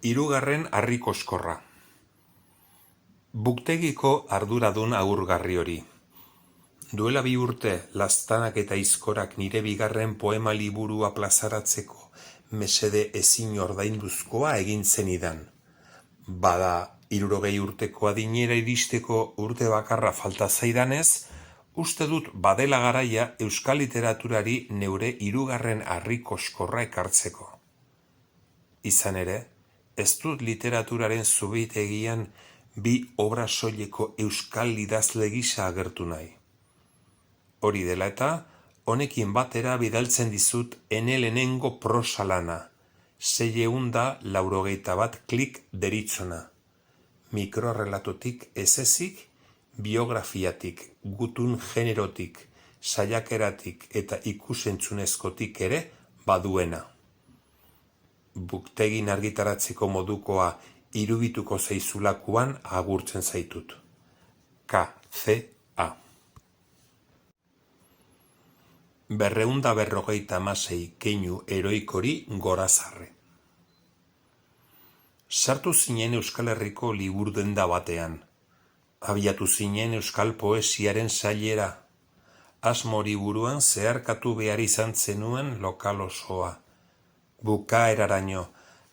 Hirugarren harri koskorra. Buktegiko arduradun agurgarri hori. Duela 2 urte, Laztanak eta Aizkorak nire bigarren poema liburua plazaratzeko mesede ezin ordainduzkoa egin zenidan. Bada, 60 urteko adinera iristeko urte bakarra falta zaidanez, uste dut badela garaia euskal literaturari neure hirugarren harri koskorra ekartzeko. Izan ere, ez dut literaturaren zubitegian bi obra soileko euskal idazle gisa agertu nahi. Hori dela eta, honekin batera bidaltzen dizut ene lehenengo prosa lana, 691 klik deritzona. Mikrorrelatotik ezezik, biografiatik, gutun generotik, saiakeratik eta ikusentzunezkotik ere baduena. Buktegin argitaratzeko modukoa irubituko zaizulakuan agurtzen zaitut. K.C.A. 256 keinu heroikori gorazarre. Sartu zinen Euskal Herriko liburdenda batean. Abiatu zinen euskal poesiaren sailera. Asmori buruan zeharkatu behar izan zenuen lokal osoa. Bukaeraraino,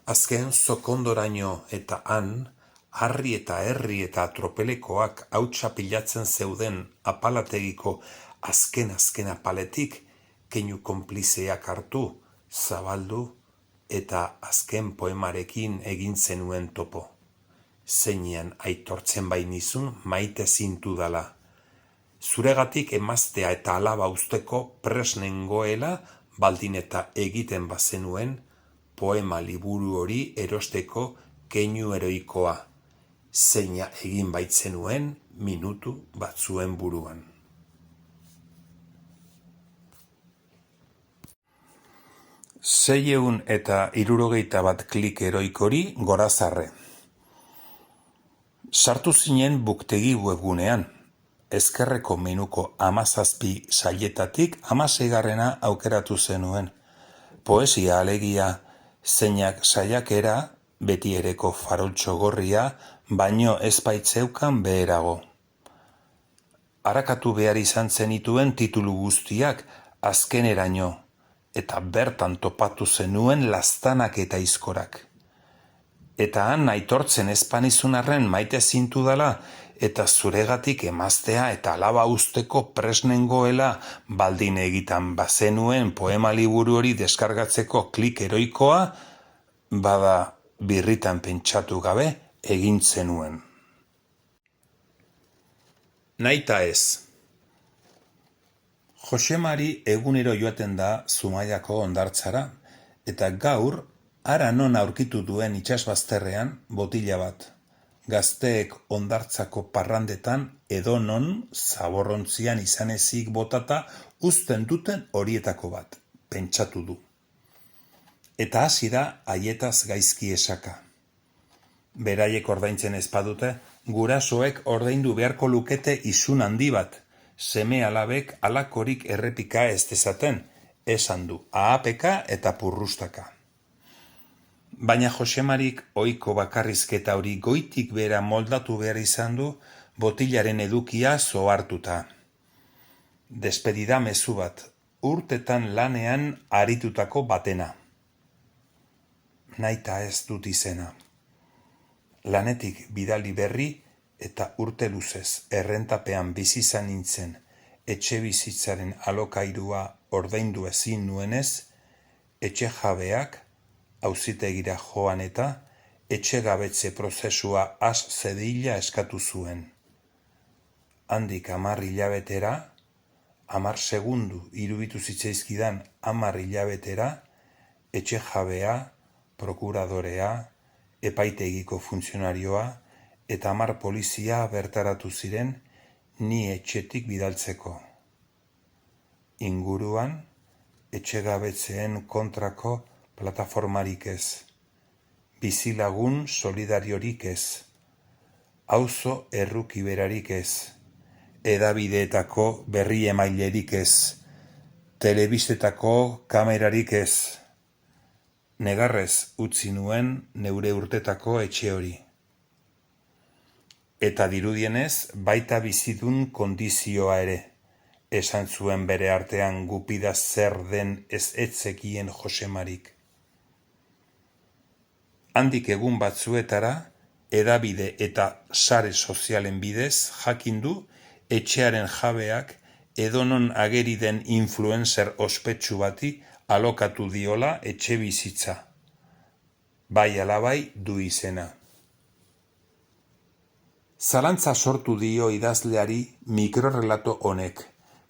azken zokondoraino eta han, harri eta herri eta tropelekoak hautsa pilatzen zeuden apalategiko azken apaletik keinu konplizeak hartu, zabaldu eta azken poemarekin egin zenuen topo. Zeinean aitortzen bainizun maite zintu dala. Zuregatik emaztea eta alaba usteko presnengoela baldin eta egiten bazenuen poema liburu hori erosteko keinu heroikoa, zeina egin baitzenuen minutu batzuen buruan. Seiehun eta 61 klik heroikori gorazarre. Sartu zinen Buktegi webgunean, ezkerreko menuko 17 sailetatik 16garrena aukeratu zenuen. Poesia alegia, zeinak saiakera, beti ereko faroltxo gorria, baino ez baitzeukan beherago. Arakatu behar izan zenituen titulu guztiak azkeneraino, eta bertan topatu zenuen Laztanak eta Aizkorak. Eta han aitortzen ezpanizun arren maite zintu dela, eta zuregatik emaztea eta alaba usteko presnengoela baldin egitan bazenuen poema liburu hori deskargatzeko klik heroikoa, bada birritan pentsatu gabe egin zenuen. Naita ez. Josemari egunero joaten da Zumaiako hondartzara, eta gaur hara non aurkitu duen itsasbazterrean botila bat. Gazteek hondartzako parrandetan edonon zaborrontzian izan ezik botata uzten duten horietako bat, pentsatu du. Eta hasi da haietaz gaizki esaka. Beraiek ordaintzen ez badute, gurasoek ordaindu beharko lukete isun handi bat, seme alabek alakorik errepika ez dezaten, esan du ahapeka eta purrustaka. Baina Josemarik ohiko bakarrizketa hori goitik bera moldatu behar izan du botilaren edukia zohartuta. Despedida mezu bat, urtetan lanean aritutako batena. Naita ez dut izena. Lanetik bidali berri eta urte luzez errentapean bizi izan nintzen, etxe bizitzaren alokairua ordaindu ezin nuenez, etxe jabeak auzitegira joan eta etxegabetze prozesua has zedila eskatu zuen. Handik 10 hilabetera, 10 segundu iruditu zitzaizkidan 10 hilabetera, etxe jabea, prokuradorea, epaitegiko funtzionarioa eta 10 polizia bertaratu ziren ni etxetik bidaltzeko. Inguruan, etxegabetzeen kontrako plataformarik ez, bizilagun solidariorik ez, auzo errukiberarik ez, edabideetako berri emailerik ez, telebistetako kamerarik ez. Negarrez utzi nuen neure urtetako etxe hori. Eta dirudienez baita bizidun kondizioa ere, esan zuen bere artean gupida zer den ez etzekien Josemarik. Handik egun batzuetara, hedabide eta sare sozialen bidez jakin du etxearen jabeak edonon ageri den influencer ospetsu bati alokatu diola etxe bizitza. Bai alabai du izena. Zalantza sortu dio idazleari mikrorrelato honek,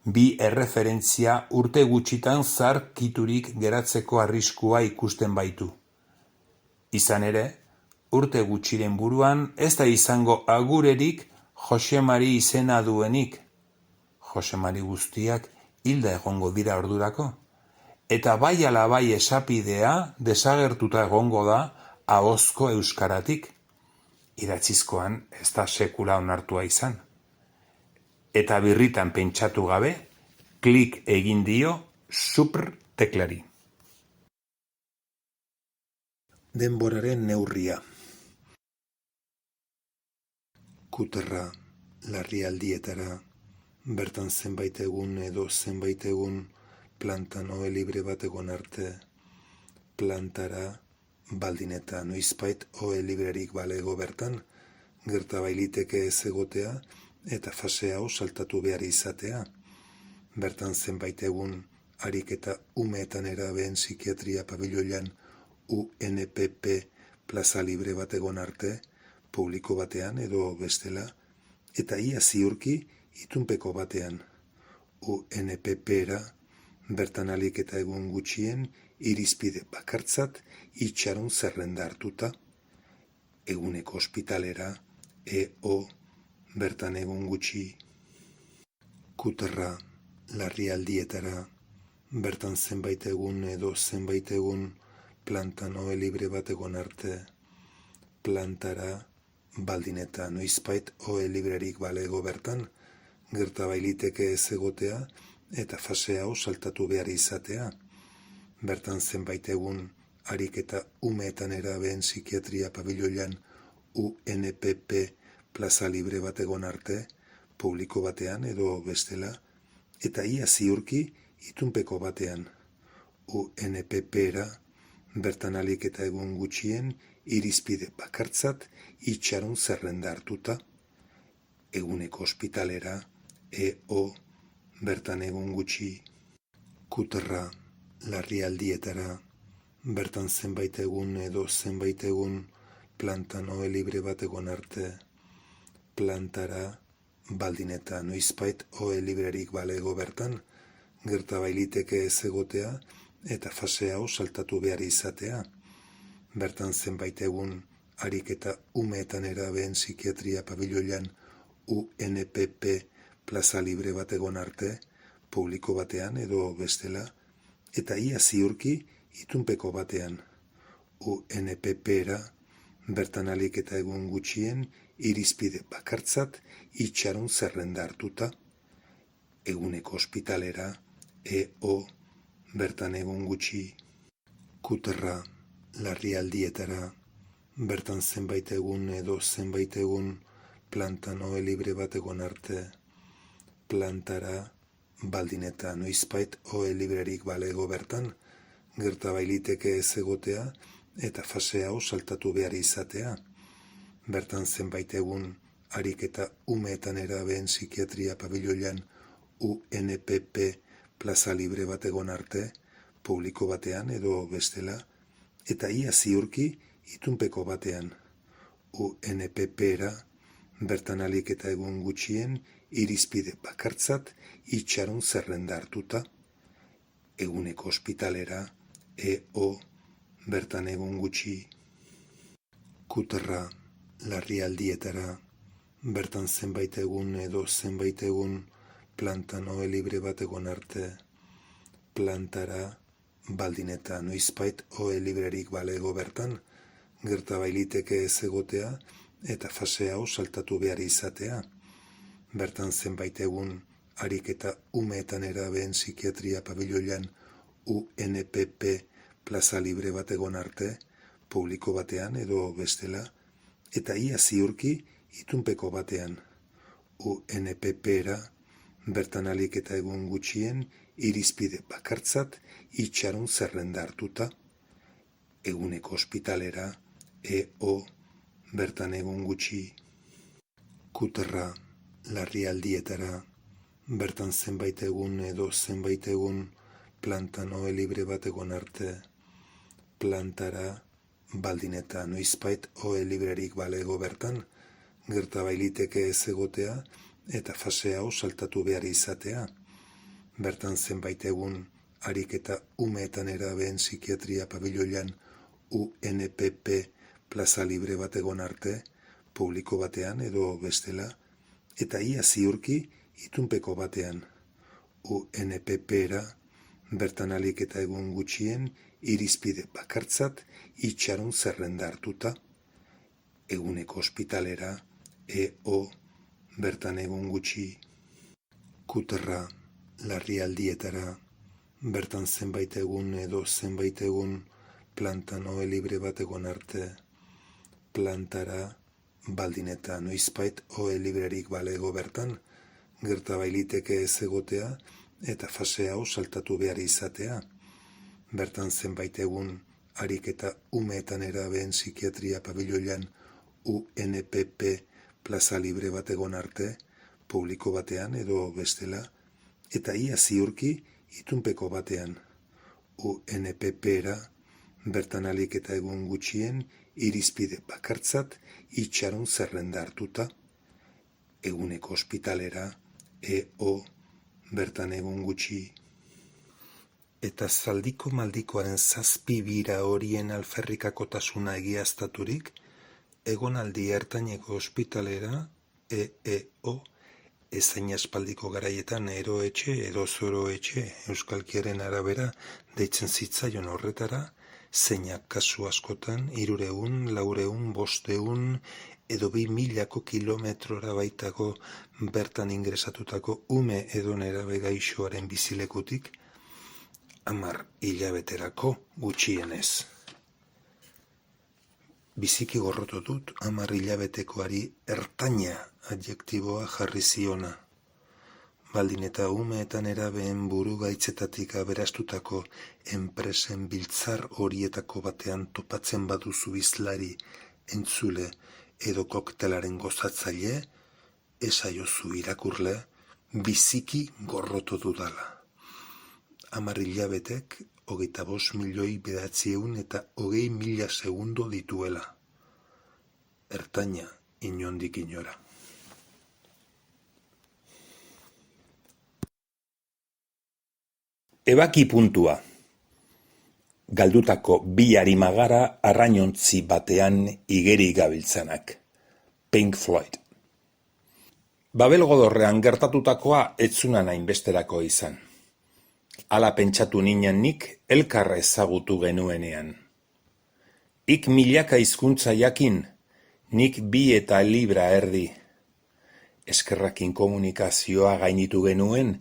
bi erreferentzia urte gutxitan zaharkiturik geratzeko arriskua ikusten baitu. Izan ere, urte gutxiren buruan ez da izango agurerik Josemari izena duenik. Josemari guztiak hilda egongo dira ordurako. Eta bai ala bai esapidea desagertuta egongo da ahozko euskaratik. Idatzizkoan ez da sekula onartua izan. Eta birritan pentsatu gabe, klik egin dio super teklari. Denboraren neurria. Kuterra, larrialdietara, bertan zenbait egun edo zenbait egun planta noe libre bat egon arte, plantara, baldin eta noizbait ohe librerik balego bertan, gerta bailiteke ez egotea eta fase hau saltatu behar izatea. Bertan zenbait egun ariketa umeetan erabeen psikiatria pabiloian UNPP plaza libre bat egon arte, publiko batean edo bestela, eta ia ziurki itunpeko batean. UNPP-era, bertan alik eta egun gutxien, irizpide bakartzat itxaron zerrenda hartuta, eguneko ospitalera, EO, bertan egun gutxi, kuterra, larrialdietara, bertan zenbait egun edo zenbait egun planta noe libre bat egon arte, plantara, baldin eta noizbait ohe librerik balego bertan, gerta bailiteke ez egotea eta fase hau saltatu behar izatea. Bertan zenbait egun ariketa umeetan erabeen psikiatria pabiloian UNPP plaza libre bat egon arte, publiko batean edo bestela, eta ia ziurki itunpeko batean. UNPP-era, bertan alik eta egun gutxien, irizpide bakartzat itxaron zerrenda hartuta, eguneko ospitalera, EO, bertan egun gutxi, kuterra, larrialdietara, bertan zenbait egun edo zenbait egun planta noe libre bat egon arte, plantara, baldin eta noizbait ohe librerik balego bertan, gerta bailiteke ez egotea eta fase hau saltatu behar izatea. Bertan zenbait egun ariketa umeetan erabeen psikiatria pabiloian UNPP plaza libre bat egon arte, publiko batean edo bestela, eta ia ziurki itunpeko batean. UNPP-era, bertan alik eta egun gutxien, irizpide bakartzat itxaron zerrenda hartuta, eguneko ospitalera, EO, bertan egun gutxi, kuterra, larrialdietara, bertan zenbait egun edo zenbait egun planta noe libre bat egon arte, plantara, baldin eta noizbait ohe librerik balego bertan, gerta bailiteke ez egotea eta fase hau saltatu behar izatea. Bertan zenbait egun ariketa umeetan erabeen psikiatria pabiloian UNPP plaza libre bat egon arte, publiko batean edo bestela, eta ia ziurki itunpeko batean. UNPP-era, bertan alik eta egun gutxien, irizpide bakartzat itxaron zerrenda hartuta, eguneko ospitalera, EO, bertan egun gutxi, kuterra, larrialdietara, bertan zenbait egun edo zenbait egun planta noe libre bat egon arte, plantara, baldin eta noizbait ohe librerik balego bertan, gerta bailiteke ez egotea eta fase hau saltatu behar izatea. Bertan zenbait egun ariketa umeetan erabeen psikiatria pabiloian UNPP plaza libre bat egon arte, publiko batean edo bestela, eta ia ziurki itunpeko batean, UNPP-era, bertan alik eta egun gutxien irizpide bakartzat itxaron zerrenda hartuta, eguneko ospitalera, EO, bertan egun gutxi, kuterra, larrialdietara, bertan zenbait egun edo zenbait egun plantan ohe libre bat egon arte, plantara, baldin eta noizbait ohe librerik balego bertan, gerta bailiteke ez egotea eta fase hau saltatu behar izatea. Bertan zenbait egun harik eta umeetan erabeen psikiatria pabiloian UNPP plaza libre bat egon arte, publiko batean edo bestela, eta ia ziurki itunpeko batean, UNPP-era, bertan alik eta egun gutxien irizpide bakartzat itxaron zerrenda hartuta, eguneko ospitalera, EO, bertan egun gutxi, kuterra, larrialdietara, bertan zenbait egun edo zenbait egun plantan ohe libre bat egon arte, plantara, baldin eta noizbait ohe librerik balego bertan, gerta bailiteke ez egotea eta fase hau saltatu behar izatea. Bertan zenbait egun harik eta umeetan erabeen psikiatria pabiloian UNPP plaza libre bat egon arte, publiko batean edo bestela, eta ia ziurki itunpeko batean, UNPP-era, bertan alik eta egun gutxien irizpide bakartzat itxaron zerrenda hartuta, eguneko ospitalera, EO, bertan egun gutxi, eta zaldiko maldikoaren 7 bira horien alferrikakotasuna egiaztaturik, egonaldi ertaineko ospitalera, EEO, ezain aspaldiko garaietan eroetxe edo zoroetxe euskalkiaren arabera deitzen zitzaion horretara, zeinak kasu askotan 300, 400, 500 edo 2000 kilometrora baitako bertan ingresatutako ume edo nerabe gaixoaren bizilekutik 10 hilabeterako gutxienez. Biziki gorrotu dut 10 hilabetekoari ertaina adjektiboa jarri ziona. Baldin eta umeetan erabeen buru gaitzetatik aberastutako enpresen biltzar horietako batean topatzen baduzu bizlari, entzule edo koktelaren gozatzaile, esaiozu irakurle, biziki gorrotu dudala. 10 hilabetek 25.900.000 eta 20.000 segundo dituela. Ertaina inondik inora. Ebaki puntua. Galdutako 2 arimagara arrainontzi batean igeri gabiltzanak. Pink Floyd. Babelgodorrean gertatutakoa etzunan hainbesterako izan. Hala pentsatu ninen nik elkarra ezagutu genuenean. Ik milaka hizkuntza jakin, nik 2 eta libra erdi. Eskerrakin komunikazioa gainitu genuen,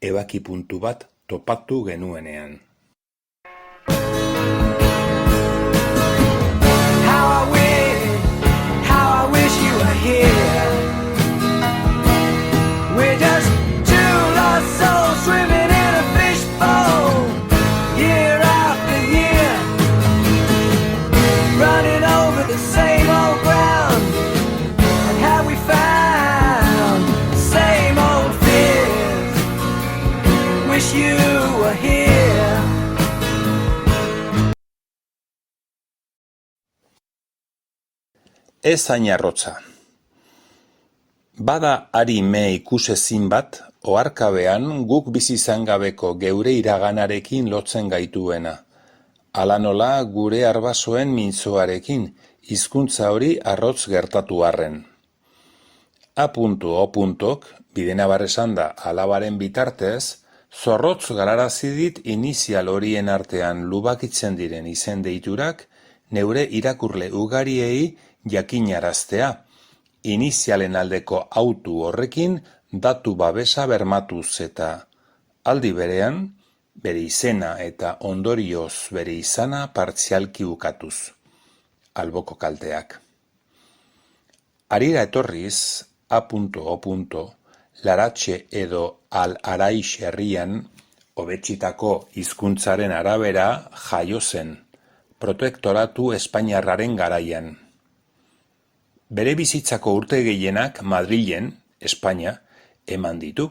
ebaki puntu bat topatu genuenean. How I wish you were here. We're just 2 lost souls swimming in a fishbowl, year after year, running over the same old ground. And have we found the same old fears? Wish you were here. Ez hain arrotza. Bada ari me ikusezin bat, oharkabean guk bizi izan gabeko geure iraganarekin lotzen gaituena. Hala nola gure arbasoen mintzoarekin, hizkuntza hori arrotz gertatu arren. A.O.k, bidenabar esan da alabaren bitartez, zorrotz galarazi dit inizial horien artean lubakitzen diren izen deiturak, neure irakurle ugariei jakinaraztea, inizialen aldeko autu horrekin datu babesa bermatuz eta, aldi berean, bere izena eta ondorioz bere izana partzialki ukatuz, alboko kalteak. Harira etorriz, A.O. Laratxe edo Al-Araix herrian, hobetsitako hizkuntzaren arabera jaio zen, protektoratu espainiarraren garaian. Bere bizitzako urte gehienak Madrilen, Espainia, eman ditu,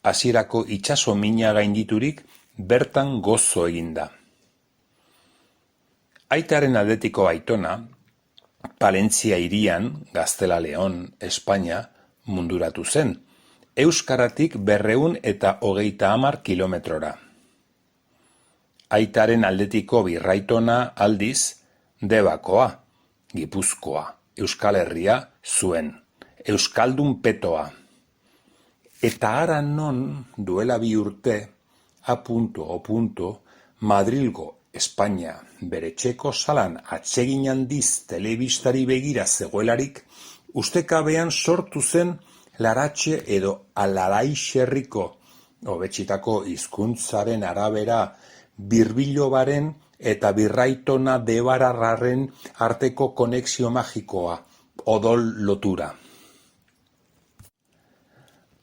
hasierako itsaso mina gainditurik bertan gozo eginda. Aitaren aldetiko aitona, Palentzia hirian, Gaztela Leon, Espainia, munduratu zen, euskaratik 230 kilometrora. Aitaren aldetiko birraitona aldiz, Debakoa, Gipuzkoa, Euskal Herria zuen, Euskaldun petoa. Eta hara non duela 2 urte, A.O. Madrilgo Espainia bere txeko salan atsegin handiz telebistari begira zegoelarik, ustekabean sortu zen Laratxe edo Al-Araix herriko, hobetsitako hizkuntzaren arabera birbilobaren eta birraitona debararraren arteko konexio magikoa, odol lotura.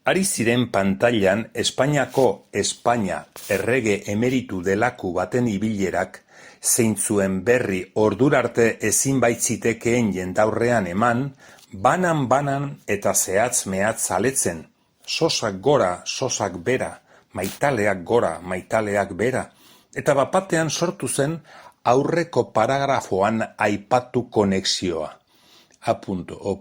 Ari ziren pantailan Espainiako Espainia errege emeritu delaku baten ibilerak, zeintzuen berri ordurarte ezin baitzitekeen jendaurrean eman, banan eta zehatz-mehatz aletzen, sosak gora, sosak bera, maitaleak gora, maitaleak bera, eta bapatean sortu zen aurreko paragrafoan aipatu konexioa. A.O.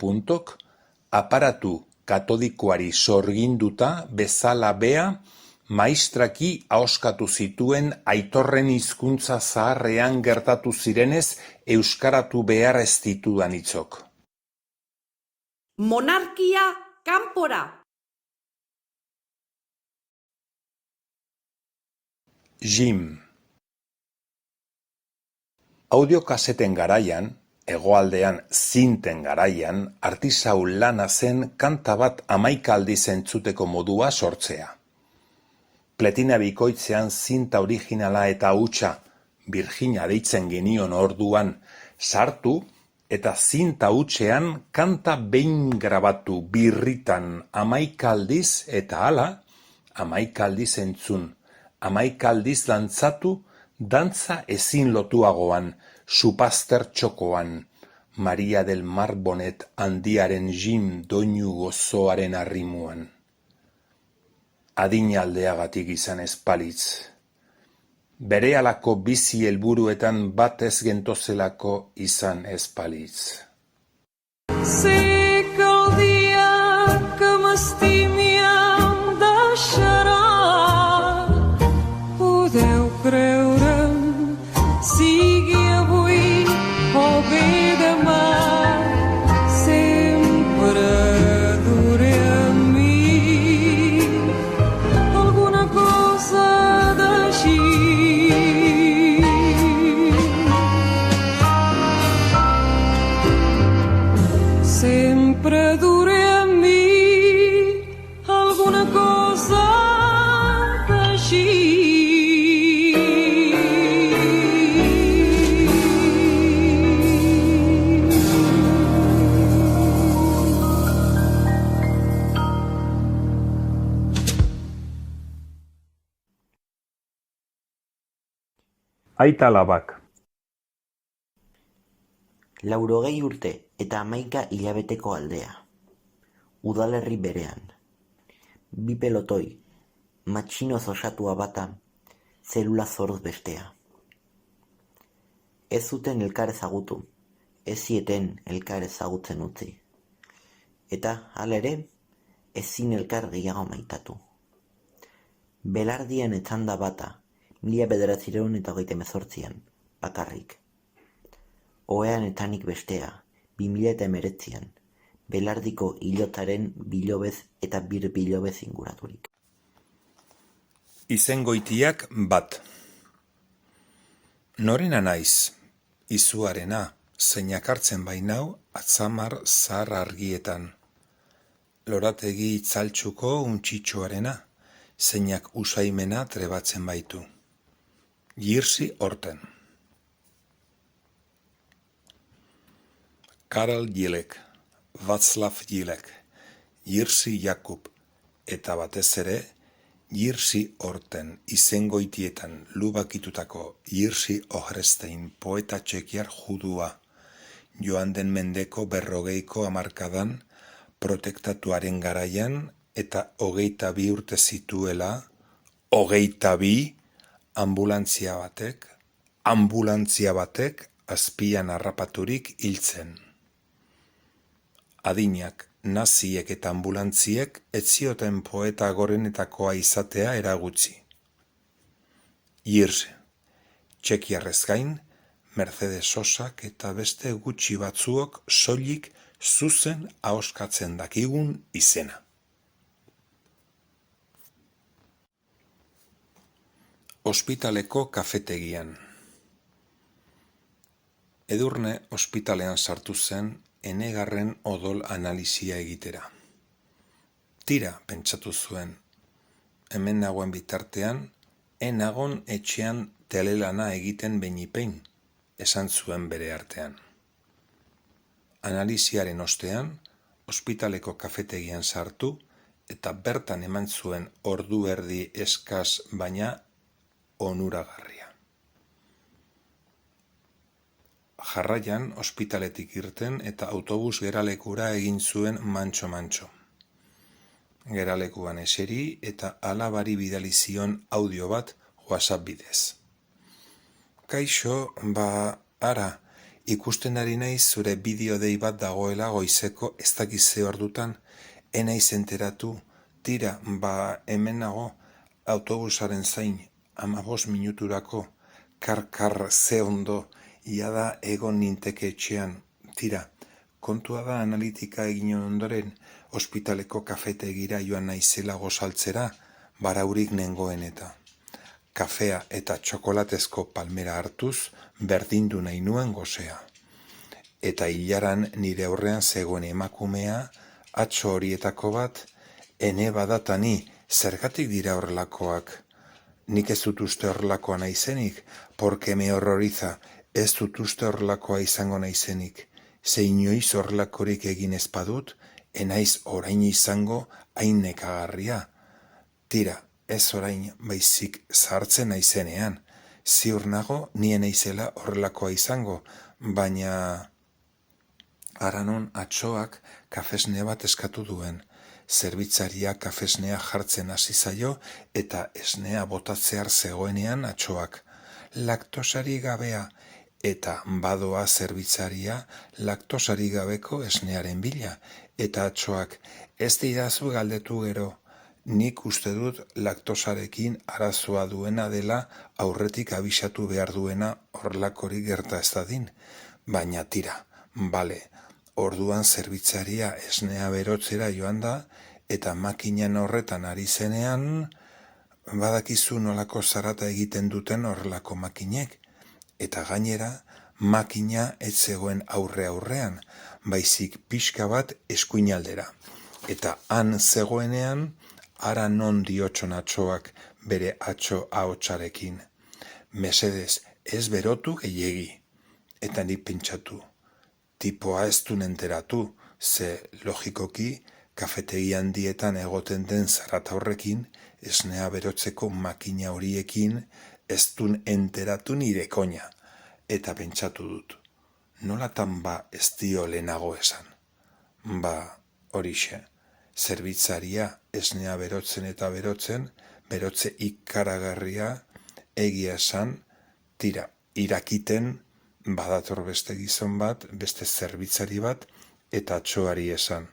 aparatu katodikoari sorginduta bezala bea, maistraki ahoskatu zituen aitorren hizkuntza zaharrean gertatu zirenez euskaratu behar ez ditudan hitzok. Monarkia kanpora! Jim. Audiokaseten garaian, hegoaldean zinten garaian, artisau lana zen kanta bat 11 aldiz entzuteko modua sortzea. Pletina bikoitzean zinta originala eta hutsa, Virginia deitzen genion orduan, sartu eta zinta hutsean kanta behin grabatu birritan 11 aldiz eta hala, 11 aldiz entzun, 11 aldiz dantzatu, dantza ezin lotuagoan, supazter txokoan, Maria del Mar Bonet handiaren Jim doinu gozoaren arrimuan. Adinaldeagatik izan espalitz. Berehalako bizi helburuetan bat ez gentozelako izan espalitz. Sé que el dia que m'estimi em deixarà. Podeu creure'm, sigui avui o bé demà, sempre duré amb mi alguna cosa d'així. Sempre duré amb mi alguna cosa d'així. Aita labak. 80 urte eta 11 hilabeteko aldea. Udalerri berean. 2 pelotoi, matxinoz osatua bata, zelula zoruz bestea. Ez zuten elkar ezagutu, ez zieten elkar ezagutzen utzi. Eta, halere, ezin elkar gehiago maitatu. Belardien etzanda bata, 1928an, bakarrik. Ohean etanik bestea, 2019an, Belardiko hilotaren bilobez eta bilobez inguraturik. Izengoitiak bat. Norena naiz, izuarena, zeinak hartzen bainau atzamar zahar argietan. Lorategi itzaltxuko untxitxoarena, zeinak usaimena trebatzen baitu. Jirsi Orten. Karel Gilek, Václav Gilek, Jirsi Jakub eta batez ere Jirsi Orten izengoitietan lubakitutako Jirsi Ohrestein poeta txekiar judua, joan den mendeko 40ko hamarkadan protektatuaren garaian eta 22 urte zituela, 22 ambulantzia batek azpian harrapaturik hiltzen. Adinak, naziek eta ambulantziek ez zioten poeta gorenetakoa izatea eragutzi. Jirsi, txekiarrez gain, Mercedes Sosak eta beste gutxi batzuok soilik zuzen ahoskatzen dakigun izena. Ospitaleko kafetegian. Edurne ospitalean sartu zen enegarren odol analisia egitera. Tira, pentsatu zuen. Hemen nagoen bitartean, enagon etxean telelana egiten beinipein, esan zuen bere artean. Analisiaren ostean, ospitaleko kafetegian sartu eta bertan eman zuen ordu erdi eskas baina onuragarria. Jarraian ospitaletik irten eta autobus geralekura egin zuen mantso-mantso. Geralekuan eseri eta alabari bidali zion audio bat WhatsApp bidez. Kaixo, ara, ikusten ari naiz zure bideo-dei bat dagoela goizeko ez dakize ordutan, enaiz enteratu, tira, hemen nago, autobusaren zain, 15 minuturako, kar ze ondo, iada egon ninteke etxean. Tira, kontua da analitika egin ondoren, ospitaleko kafetegira joan naizela gozaltzera, baraurik nengoen eta. Kafea eta txokolatezko palmera hartuz, berdindu nahi nuen gozea. Eta hilaran nire aurrean zegoen emakumea, atzo horietako bat, ene badatani, zergatik dira horrelakoak. Nik ez dut uste horrelakoa naizenik, porque me horroriza, ez dut uste horrelakoa izango naizenik. Ze inoiz horrelakorik egin ez badut, enaiz orain izango hain nekagarria. Tira, ez orain baizik zahartzen naizenean. Ziur nago nien naizela horrelakoa izango, baina haranon atxoak kafesne bat eskatu duen. Zerbitzaria kafesnea jartzen hasi zaio eta esnea botatzear zegoenean atxoak. Laktosari gabea eta badoa zerbitzaria laktosari gabeko esnearen bila. Eta atxoak, ez didazu galdetu gero, nik uste dut laktosarekin arazoa duena dela aurretik abisatu behar duena horrelakorik gerta ez dadin. Baina tira, bale, orduan zerbitzaria esnea berotzera joan da, eta makinan horretan ari zenean, badakizu nolako zarata egiten duten horrelako makinek. Eta gainera, makina ez zegoen aurrean, baizik pixka bat eskuinaldera. Eta han zegoenean, ara non diotxon atxoak bere atxo ahotsarekin. Mesedez, ez berotu gehiegi. Eta nik pentsatu. Tipoa ez duen enteratu, ze logikoki kafetegi handietan egoten den zarata horrekin, esnea berotzeko makina horiekin ez duen enteratu nire koina. Eta pentsatu dut, nolatan ez dio lehenago esan? Horixe, zerbitzaria esnea berotzen eta berotzen, berotze ikaragarria egia esan, tira, irakiten, badator beste gizon bat, beste zerbitzari bat, eta atxoari esan.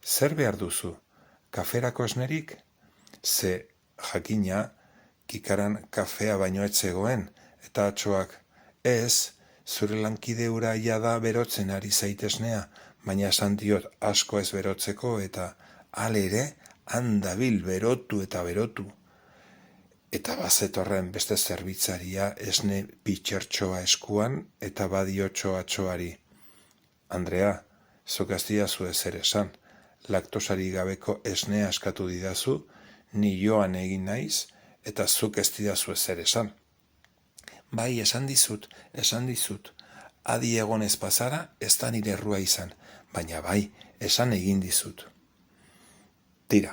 Zer behar duzu? Kaferako esnerik? Ze jakina, kikaran kafea baino ez zegoen, eta atxoak, ez, zure lankide hura jada berotzen ari zaitesnea, baina esan diot asko ez berotzeko, eta halere, handabil berotu eta berotu. Eta bazetorren beste zerbitzaria esne pitxertxoa eskuan eta badiotxo atxoari. Andrea, zuk ez didazu ezer esan, laktosari gabeko esnea eskatu didazu, ni joan egin naiz eta zuk ez didazu ezer esan. Bai, esan dizut. Adi egonez bazara, ez da nire errua izan, baina bai, esan egin dizut. Tira,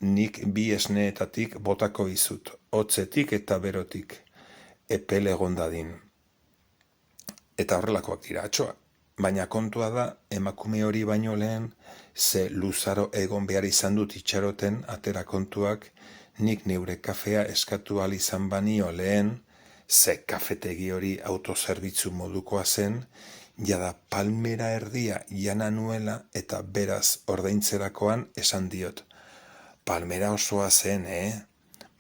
nik bi esneetatik botako izut, hotzetik eta berotik, epel egon dadin. Eta horrelakoak dira, atxoa. Baina kontua da, emakume hori baino lehen, ze luzaro egon behar izan dut itxaroten, atera kontuak, nik neure kafea eskatu ahal izan banio lehen, ze kafetegi hori autozerbitzu modukoa zen, jada palmera erdia jana nuela eta beraz ordaintzerakoan esan diot. Palmera osoa zen,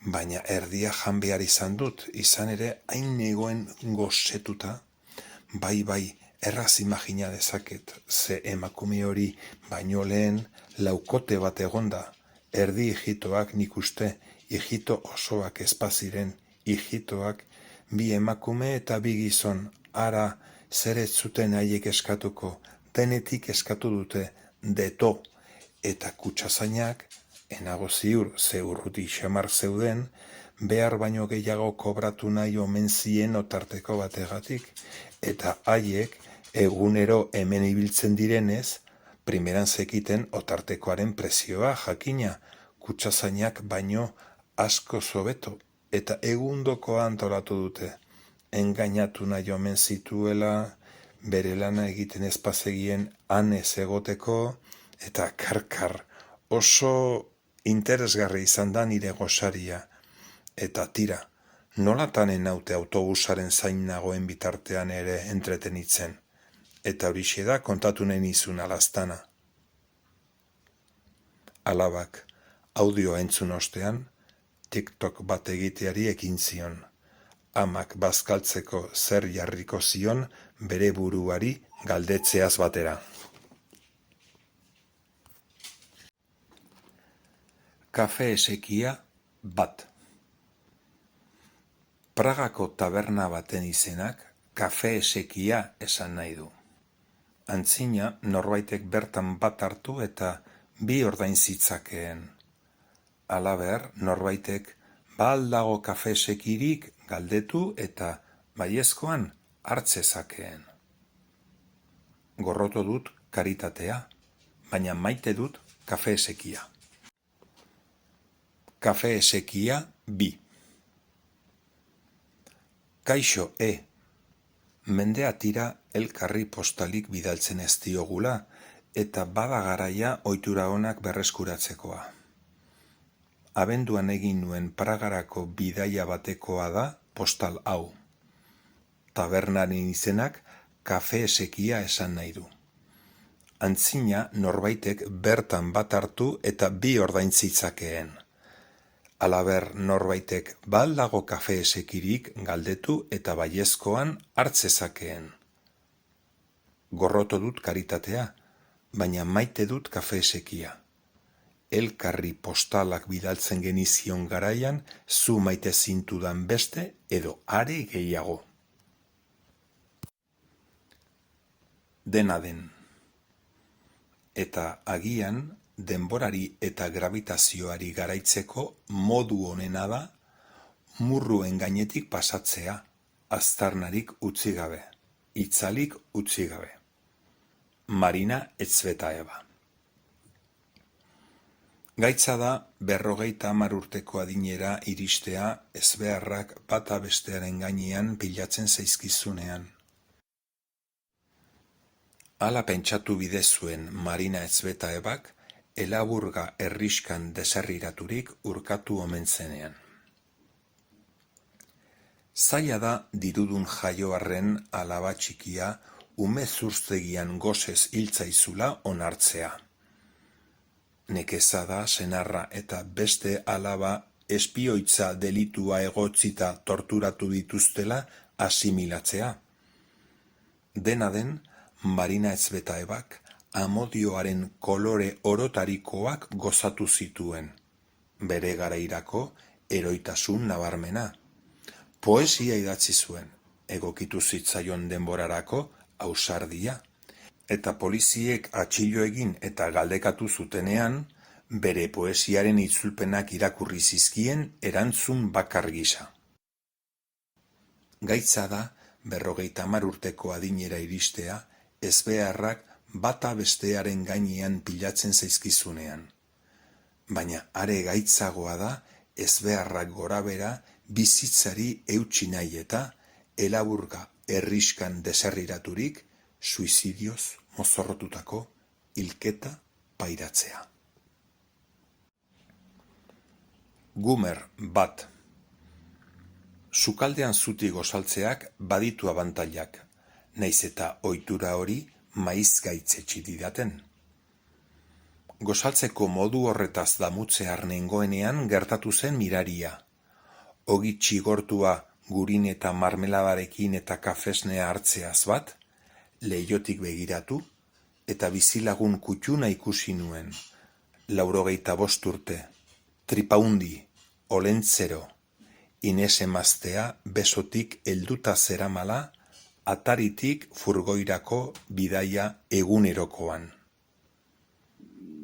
Baina erdia jan behar izan dut, izan ere hain egoen gozetuta. Bai, erraz imagina dezaket, ze emakume hori baino lehen laukote bat egonda, erdi ijitoak nik uste, ijito osoak espaziren, ijitoak, bi emakume eta bi gizon, ara zer ez zuten haiek eskatuko, denetik eskatu dute, deto, eta kutsazainak, enago ziur, ze urruti xamar zeuden, behar baino gehiago kobratu nahi omen zien otarteko bategatik, eta haiek egunero hemen ibiltzen direnez, primeran zekiten otartekoaren prezioa jakina, kutsazainak baino asko zobeto, eta egundoko antolatu dute. Engainatu nahi omen zituela, bere lana egiten ezpazegien anez egoteko, eta karkar oso interesgarri izan da nire gosaria. Eta tira, nolatanen naute autobusaren zain nagoen bitartean ere entretenitzen. Eta horixe da kontatu nahi nizun alaztana. Alabak, audioa entzun ostean, TikTok bat egiteari ekin zion. Amak bazkaltzeko zer jarriko zion bere buruari galdetzeaz batera. Kafe esekia bat. Pragako taberna baten izenak kafe esekia esan nahi du. Antzina norbaitek bertan bat hartu eta bi ordain zitzakeen. Halaber, norbaitek ba al dago kafe esekirik galdetu eta baiezkoan hartzezakeen. Gorroto dut karitatea, baina maite dut kafe esekia. Kafe esekia bi. Kaixo, mendea tira elkarri postalik bidaltzen ez diogula, eta bada garaia ohitura onak berreskuratzekoa. Abenduan egin nuen Pragarako bidaia batekoa da postal hau. Tabernaren izenak kafe esekia esan nahi du. Antzina norbaitek bertan bat hartu eta bi ordain zitzakeen. Halaber norbaitek ba al dago kafe esekirik galdetu eta baiezkoan hartzezakeen. Gorroto dut karitatea, baina maite dut kafe esekia. Elkarri postalak bidaltzen genizion garaian, zu maite zintudan beste edo are gehiago. Dena den. Eta agian, denborari eta gravitazioari garaitzeko modu honena da, murruen gainetik pasatzea, aztarnarik utzi gabe, itzalik utzi gabe. Marina Etzvetaeva. Gaitza da 50 urteko adinera iristea ezbeharrak bata bestearen gainean pilatzen zaizkizunean. Hala pentsatu bide zuen Marina Etzvetaevak Elaburga herriskan deserriraturik urkatu omen zenean. Zaila da dirudun jaioarren alaba txikia umezurtegian gozez hiltzaizula onartzea. Nekeza da senarra eta beste alaba espioitza delitua egotzita torturatu dituztela asimilatzea. Dena den, Marina Etzvetaevak amodioaren kolore orotarikoak gozatu zituen, bere garairako eroitasun nabarmena. Poesia idatzi zuen, egokitu zitzaion denborarako ausardia, eta poliziek atxilo egin eta galdekatu zutenean, bere poesiaren itzulpenak irakurri zizkien erantzun bakar gisa. Gaitza da 50 urteko adinera iristea, ezbeharrak bata bestearen gainean pilatzen zaizkizunean. Baina are gaitzagoa da ezbeharrak gorabera bizitzari eutsi nahi eta elaburga herriskan deserriraturik suizidioz mozorrotutako hilketa pairatzea. Gumer bat. Sukaldean zutik gozaltzeak baditu abantailak, naiz eta ohitura hori maiz gaitzetsi didaten. Gozaltzeko modu horretaz damutzear nengoenean gertatu zen miraria. Ogi txigortua gurin eta marmeladarekin eta kafesnea hartzeaz bat, leihotik begiratu, eta bizilagun kutxuna ikusi nuen, 85 urte, tripaundi, olentzero, Ines emaztea besotik helduta zeramala, ataritik furgoirako bidaia egunerokoan.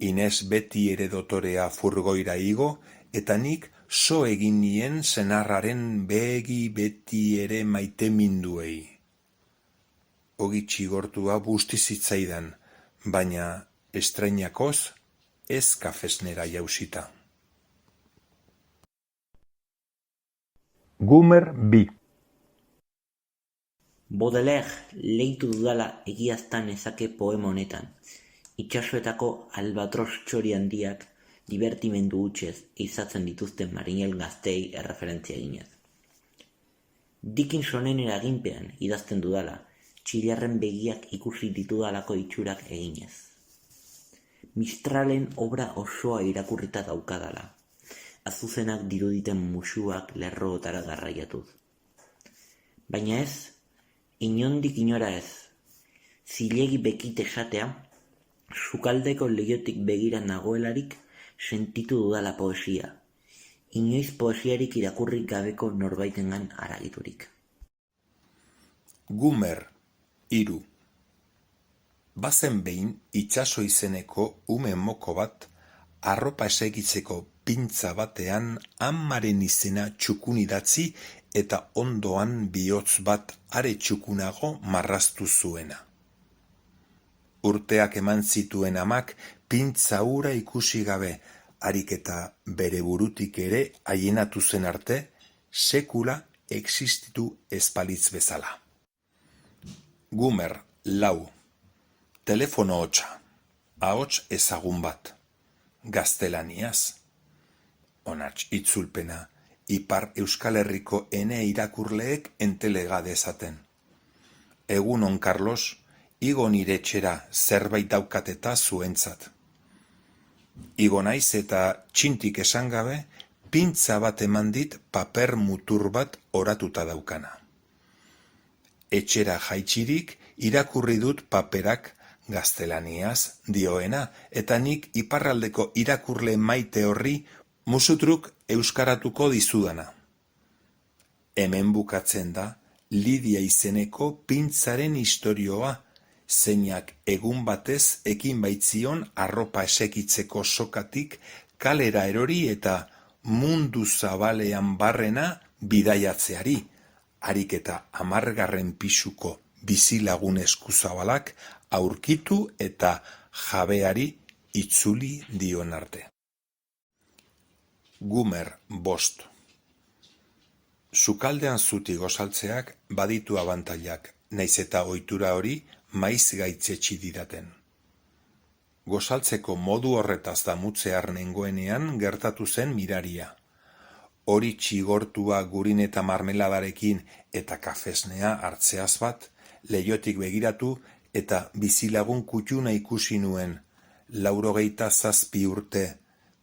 Ines beti ere dotorea furgoira igo, eta nik so egin nien senarraren begi beti ere maite minduei. Ogi txigortua busti zitzaidan, baina estreinakoz ez kafesnera jausita. Gumer bi. Baudelaire leitu dudala egiaztan ezake poema honetan, itsasoetako albatros txori handiak divertimendu hutsez izatzen dituzten marinel gazteei erreferentzia eginez. Dickinsonen eraginpean idazten dudala, txiliarren begiak ikusi ditudalako itxurak eginez. Mistralen obra osoa irakurrita daukadala, azuzenak diruditen musuak lerrootara garraiatuz. Baina ez, inondik inora ez, zilegi bekit esatea, sukaldeko leihotik begira nagoelarik sentitu dudala poesia, inoiz poesiarik irakurrik gabeko norbaitengan haragiturik. Gumer, 3. Bazen behin itsaso izeneko ume moko bat, arropa esegitzeko pintza batean amaren izena txukun idatzi eta ondoan bihotz bat are txukunago marraztu zuena. Urteak eman zituen amak pintza hura ikusi gabe, harik eta bere burutik ere aienatu zen arte, sekula existitu ezpalitz bezala. Gumer, 4. Telefono hotsa, ahots ezagun bat, gaztelaniaz. Onartz itzulpena, Ipar Euskal Herriko ene irakurleek entelega dezaten. Egunon, Carlos, igo nire etxera zerbait daukateta zuentzat. Igo naiz eta txintik esan gabe, pintza bat eman dit paper mutur bat oratuta daukana. Etxera jaitsirik irakurri dut paperak gaztelaniaz dioena, eta nik iparraldeko irakurle maite horri musutruk euskaratuko dizudana. Hemen bukatzen da Lidia izeneko pintzaren istorioa, zeinak egun batez ekin baitzion arropa esekitzeko sokatik kalera erori eta mundu zabalean barrena bidaiatzeari, harik eta 10. pisuko bizilagun eskuzabalak aurkitu eta jabeari itzuli dion arte. Gumer, 5. Sukaldean zuti gozaltzeak baditu abantailak, naiz eta ohitura hori maiz gaitzetsi didaten. Gozaltzeko modu horretaz damutzear nengoenean gertatu zen miraria. Hori txigortua gurin eta marmeladarekin eta kafesnea hartzeaz bat, leihotik begiratu eta bizilagun kutxuna ikusi nuen, 87 urte,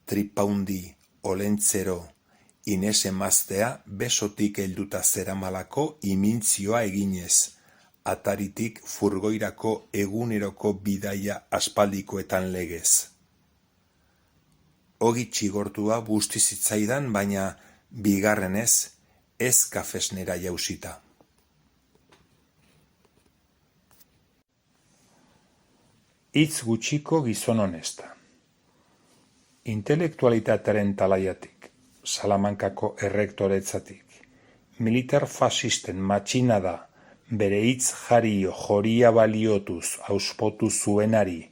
tripaundi, olentzero, Ines emaztea besotik helduta zeramalako imintzioa eginez, ataritik furgoirako eguneroko bidaia aspaldikoetan legez. Ogi txigortua busti zitzaidan, baina bigarrenez ez kafesnera jausita. Hitz gutxiko gizon honesta. Intelektualitatearen talaiatik, Salamankako errektoretzatik, militar fasisten matxinada bere hitz jario joria baliotuz auspotu zuenari,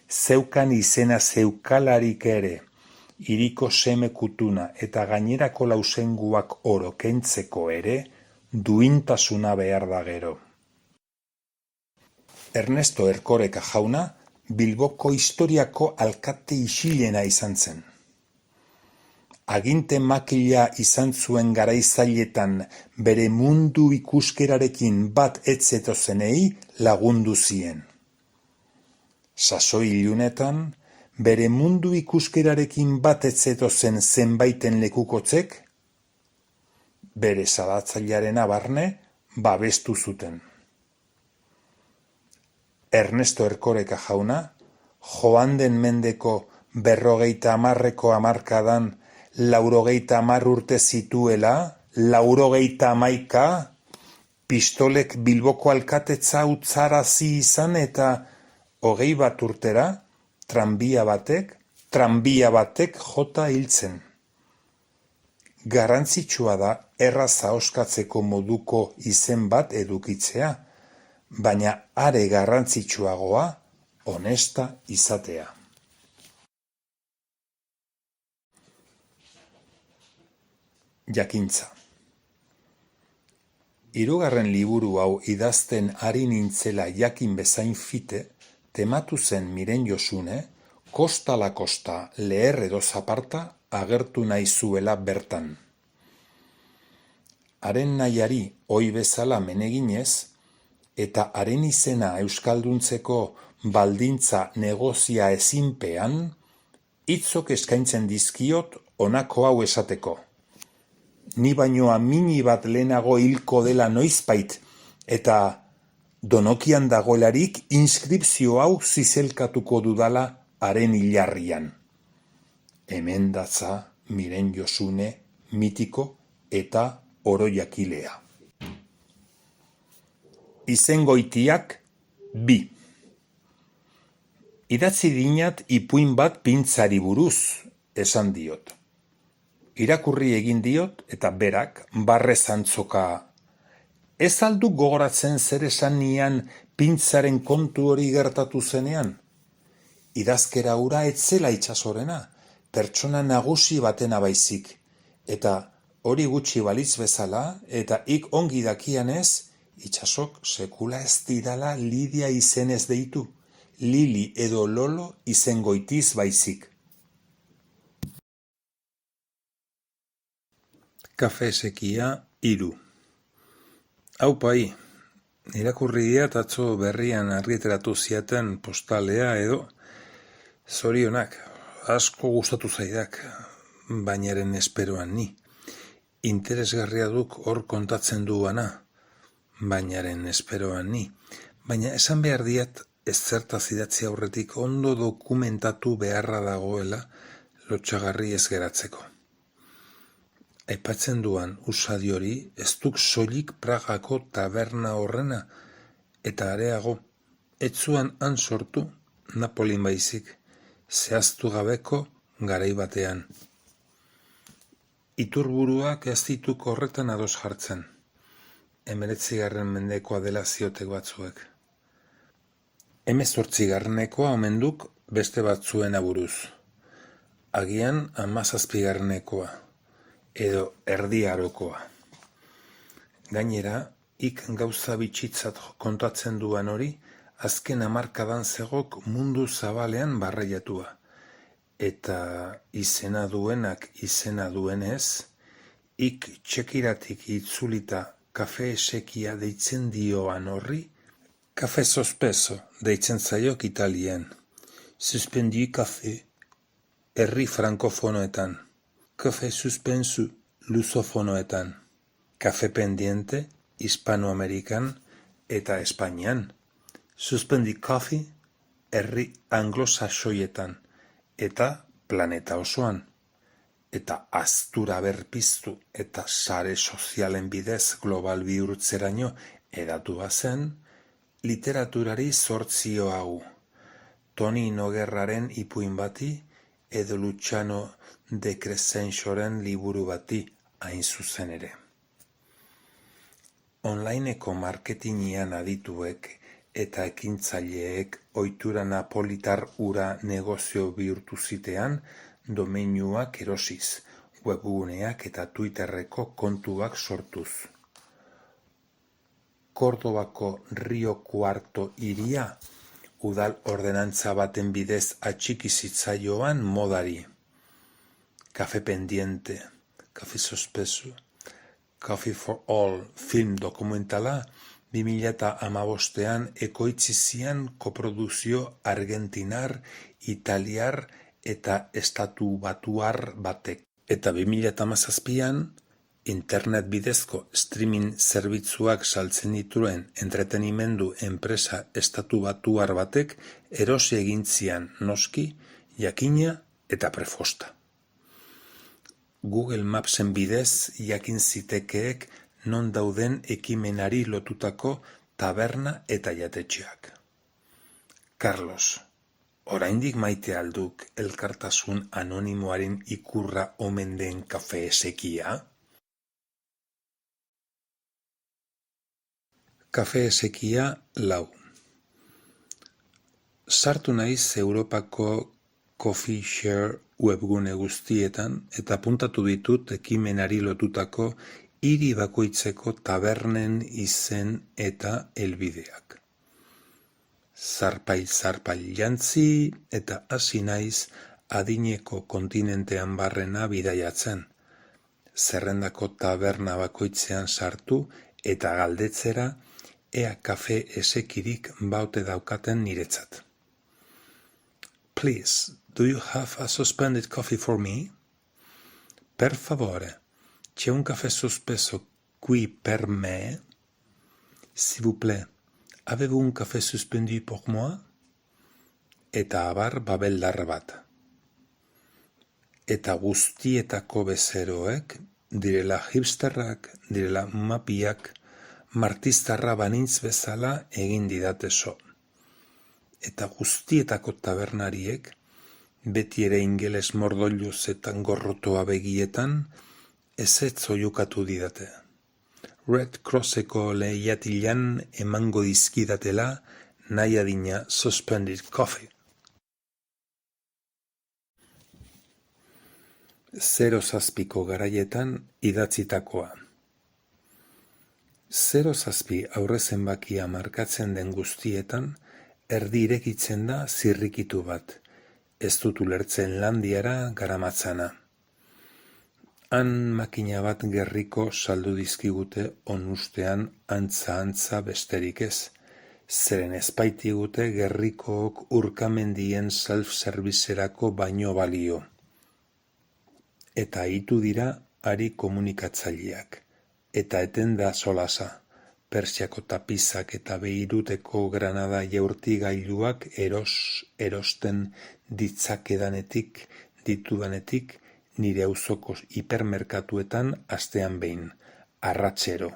zeukan izena zeukalarik ere, hiriko seme kutuna eta gainerako lausenguak oro kentzeko ere, duintasuna behar da gero. Ernesto Erkoreka jauna Bilboko historiako alkate isilena izan zen. Aginte makila izan zuen garaizailetan bere mundu ikuskerarekin bat etzetozenei lagundu zien. Sasoi ilunetan, bere mundu ikuskerarekin bat etzetozen zenbaiten lekukotzek, bere salatzailearen barne babestu zuten. Ernesto Erkoreka jauna, joan den mendeko 50 hamarkadan 90 urte zituela, 91, pistolek Bilboko alkatetza utzarazi izan eta 21 urtera, tranbia batek jota hiltzen. Garrantzitsua da erraz ahoskatzeko moduko izen bat edukitzea, baina are garrantzitsuagoa honesta izatea. Jakintza. 3. liburu hau idazten ari nintzela jakin bezain fite, tematu zen Miren Josune, kosta la kosta, leher edo zaparta, agertu nahi zuela bertan. Haren nahiari ohi bezala meneginez, eta haren izena euskalduntzeko baldintza negozia ezinpean, hitzok eskaintzen dizkiot honako hau esateko. Ni baino amini bat lehenago hilko dela noizbait, eta Donokian dagoelarik inskripzio hau zizelkatuko dudala haren hilarrian. Hemen datza Miren Josune mitiko eta oroiakilea. Izengoitiak 2. Idatzi dinat ipuin bat pintzari buruz, esan diot. Irakurri egin diot eta berak barrez antzoka. Ez aldu gogoratzen zer esan nian pintzaren kontu hori gertatu zenean? Idazkera hura etzela itsasorena, pertsona nagusi batena baizik, eta hori gutxi balitz bezala, eta ik ongi dakianez, itsasok sekula ez didala Lidia izenez deitu, Lili edo Lolo izengoitiz baizik. Kafe esekia 3. Aupai, irakurri diat atzo berrian argiteratu ziaten postalea edo, zorionak, asko gustatu zaidak, bainaren esperoan ni. Interesgarria duk hor kontatzen duana, bainaren esperoan ni. Baina esan behar diat ez zertaz idatzi aurretik ondo dokumentatu beharra dagoela lotsagarri ez geratzeko. Aipatzen duan usadi hori ez duk soilik Pragako taberna horrena, eta areago, ez zuan han sortu Napolin baizik, zehaztu gabeko garai batean. Iturburuak ez dituk horretan ados jartzen, 19. mendekoa dela ziotek batzuek. 18. omen duk beste batzuen aburuz. Agian 17. edo erdiarokoa. Gainera, ik gauza bitxitzat kontatzen duan hori, azken hamarkadan zegok mundu zabalean barreiatua. Eta izena duenak izena duenez, ik txekiratik itzulita kafe esekia deitzen dioan horri, kafe sospeso deitzen zaiok italien, suspendu kafe, herri frankofonoetan, kafe suspensu lusofonoetan, kafe pendiente, hispanoamerikan eta Espainian, suspendi kafe, herri anglosaxoietan, eta planeta osoan, eta aztura berpiztu eta sare sozialen bidez global bihurtzeraino edatu bazen, literaturari zortzio hau, Toni Noguerraren ipuin bati edo Luciano de Crescenzoren liburu bati hain zuzen ere. Onlineko marketinean adituek eta ekintzaileek ohitura napolitar hura negozio bihurtu zitean domeinuak erosiz, webguneak eta Twitterreko kontuak sortuz. Kordobako Rio Cuarto hiria udal ordenantza baten bidez atxiki zitzaioan modari. Café Pendiente, Café Sospeso, Coffee for All film dokumentala 2015an ekoitzi zian koprodukzio argentinar, italiar eta estatubatuar batek. Eta 2017an internet bidezko streaming zerbitzuak saltzen dituen entretenimendu enpresa estatubatuar batek erosi egin zian noski, jakina eta prefosta. Google Mapsen bidez jakin zitekeek non dauden ekimenari lotutako taberna eta jatetxeak. Carlos, oraindik maite alduk elkartasun anonimoaren ikurra omen den kafe esekia? Kafe esekia 4. Sartu naiz Europako Coffee Share webgune guztietan eta puntatu ditut ekimenari lotutako hiri bakoitzeko tabernen izen eta helbideak. Zarpail jantzi eta hasi naiz adineko kontinentean barrena bidaiatzen. Zerrendako taberna bakoitzean sartu eta galdetzera ea kafe esekirik baute daukaten niretzat. Please, do you have a suspended coffee for me? Per favore, c'è un caffè sospeso qui per me? S'il vous plaît, avez-vous un café suspendu pour moi? Eta abar babeldar bat. Eta guztietako bezeroek, direla hipsterrak, direla mapiak, martistarra banintz bezala egin didate so. Eta guztietako tabernariek, beti ere ingeles mordoiluz eta gorrotoa begietan, ezetz oiukatu didate. Red Crosseko lehiatilan emango dizkidatela nahi adina suspended coffee. 07ko garaietan idatzitakoa. 07 aurre zenbakia markatzen den guztietan, erdi irekitzen da zirrikitu bat, ez dut ulertzen landiara garamatzana. Han makina bat gerriko saldu dizkigute onustean antza besterik ez, zeren ezpaitigute gerrikook urkamendien self-servizerako baino balio. Eta hitu dira ari komunikatzaileak, eta eten da solasa. Persiako tapizak eta Beiruteko Granada jaurtigailuak erosten ditudanetik nire auzoko hipermerkatuetan astean behin, arratsero,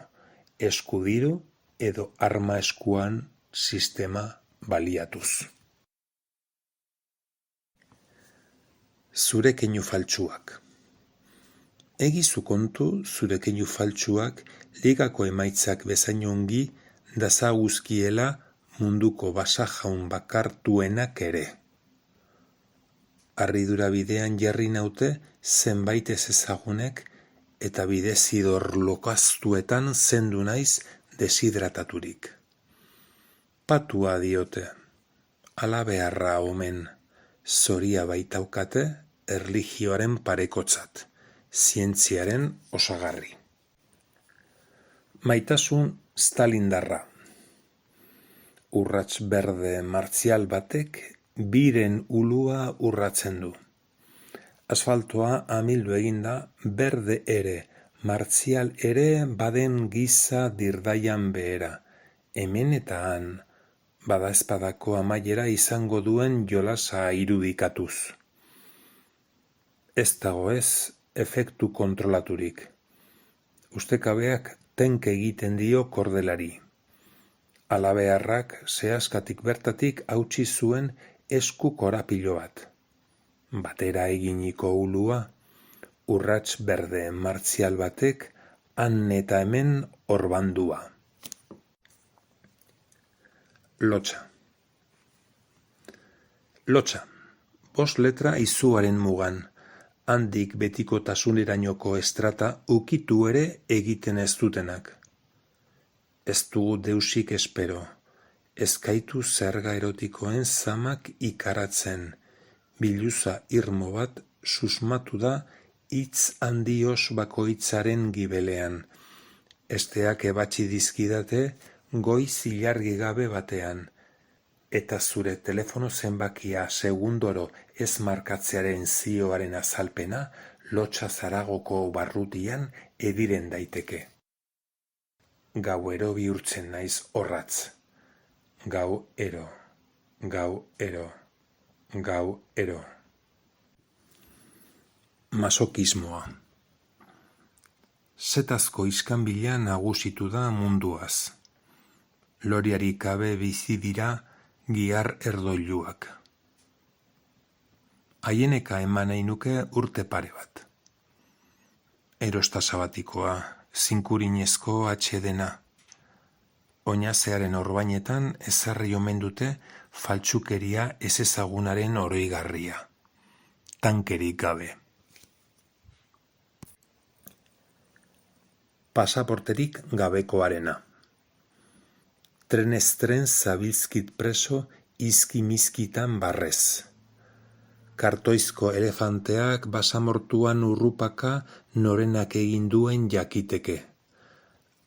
eskudiru edo arma eskuan sistema baliatuz. Zure keinu faltsuak. Egizu kontu zure keinu faltsuak ligako emaitzak bezain ongi dazaguzkiela munduko basajaun bakartuenak ere. Harridura bidean jarri naute zenbait ez ezagunek eta bidezidor lokaztuetan zendu naiz deshidrataturik. Patua diote, ala beharra omen, zoria baitaukate erlijioaren parekotzat, zientziaren osagarri. Maitasun stalindarra. Urrats berde martzial batek biren ulua urratzen du. Asfaltoa amildu eginda berde ere, martzial ere baden giza dirdaian behera, hemen eta han, badaezpadako amaiera izango duen jolasa irudikatuz. Ez dago ez, efektu kontrolaturik. Ustekabeak tenke egiten dio kordelari. Alabeharrak sehaskatik bertatik hautsi zuen esku korapilo bat. Batera eginiko ulua, urrats berde martzial batek han eta hemen orbandua. Lotsa. Lotsa. 5 letra izuaren mugan. Handik betikotasunerainoko estrata ukitu ere egiten ez dutenak. Ez dugu deusik espero. Ezkaitu zerga erotikoen zamak ikaratzen. Biluza irmo bat susmatu da hitz handios bakoitzaren gibelean. Esteak ebatzi dizkidate goiz ilargi gabe batean. Eta zure telefono zenbakia segundoro ez markatzearen zioaren azalpena Lotsa Zaragoko barrutian ediren daiteke. Gauero bihurtzen naiz orratz. Gauero, gauero, gauero. Masokismoa. Zetazko iskanbila nagusitu da munduaz. Loriari gabe bizi dira gihar erdoiluak. Haieneka eman nahi nuke urte pare bat. Erosta sabatikoa, zinkurinezko atxedena. Oinazearen orbainetan ezarri omen dute faltsukeria ez ezagunaren oroigarria. Tankerik gabe. Pasaporterik gabekoarena. Trenez tren zabilzkit preso izki-mizkitan barrez. Kartoizko elefanteak basamortuan urrupaka norenak egin duen jakiteke.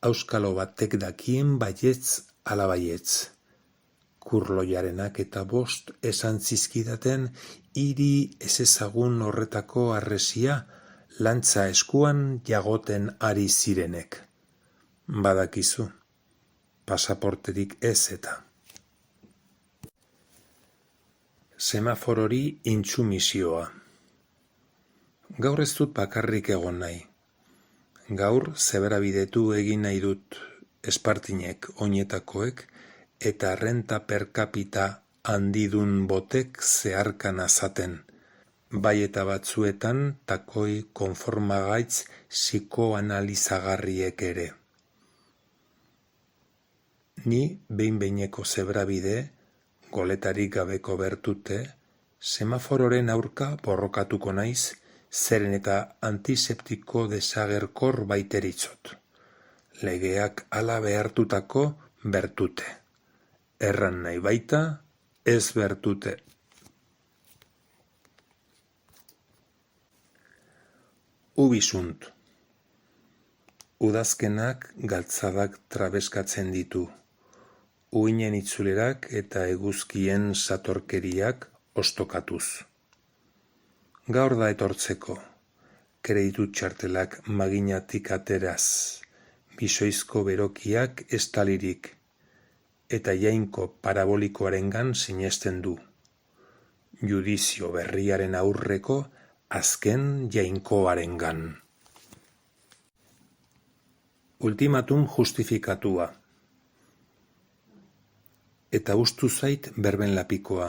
Auskalo batek dakien baietz ala baietz. Kurloiarenak eta 5 esan zizkidaten hiri ez ezagun horretako harresia lantza eskuan jagoten ari zirenek. Badakizu, pasaporterik ez eta. Semaforori intsumisioa. Gaur ez dut bakarrik egon nahi. Gaur zeberabidetu egin nahi dut espartinek oinetakoek eta renta per capita handidun botek zeharkan azaten. Bai eta batzuetan takoi konformagaitz psikoanalizagarriek ere. Ni behin-behineko zebrabide, goletarik gabeko bertute, semafororen aurka borrokatuko naiz, zeren eta antiseptiko desagerkor baiteritzot. Legeak hala behartutako bertute. Erran nahi baita, ez bertute. Ubisunt. Udazkenak galtzadak trabeskatzen ditu. Uinen itzulerak eta eguzkien satorkeriak ostokatuz. Gaur da etortzeko, kreditu txartelak maginatik ateraz, bisoizko berokiak estalirik, eta jainko parabolikoarengan sinesten du. Judizio berriaren aurreko azken jainkoarengan. Ultimatum justifikatua. Eta ustu zait berben lapikoa.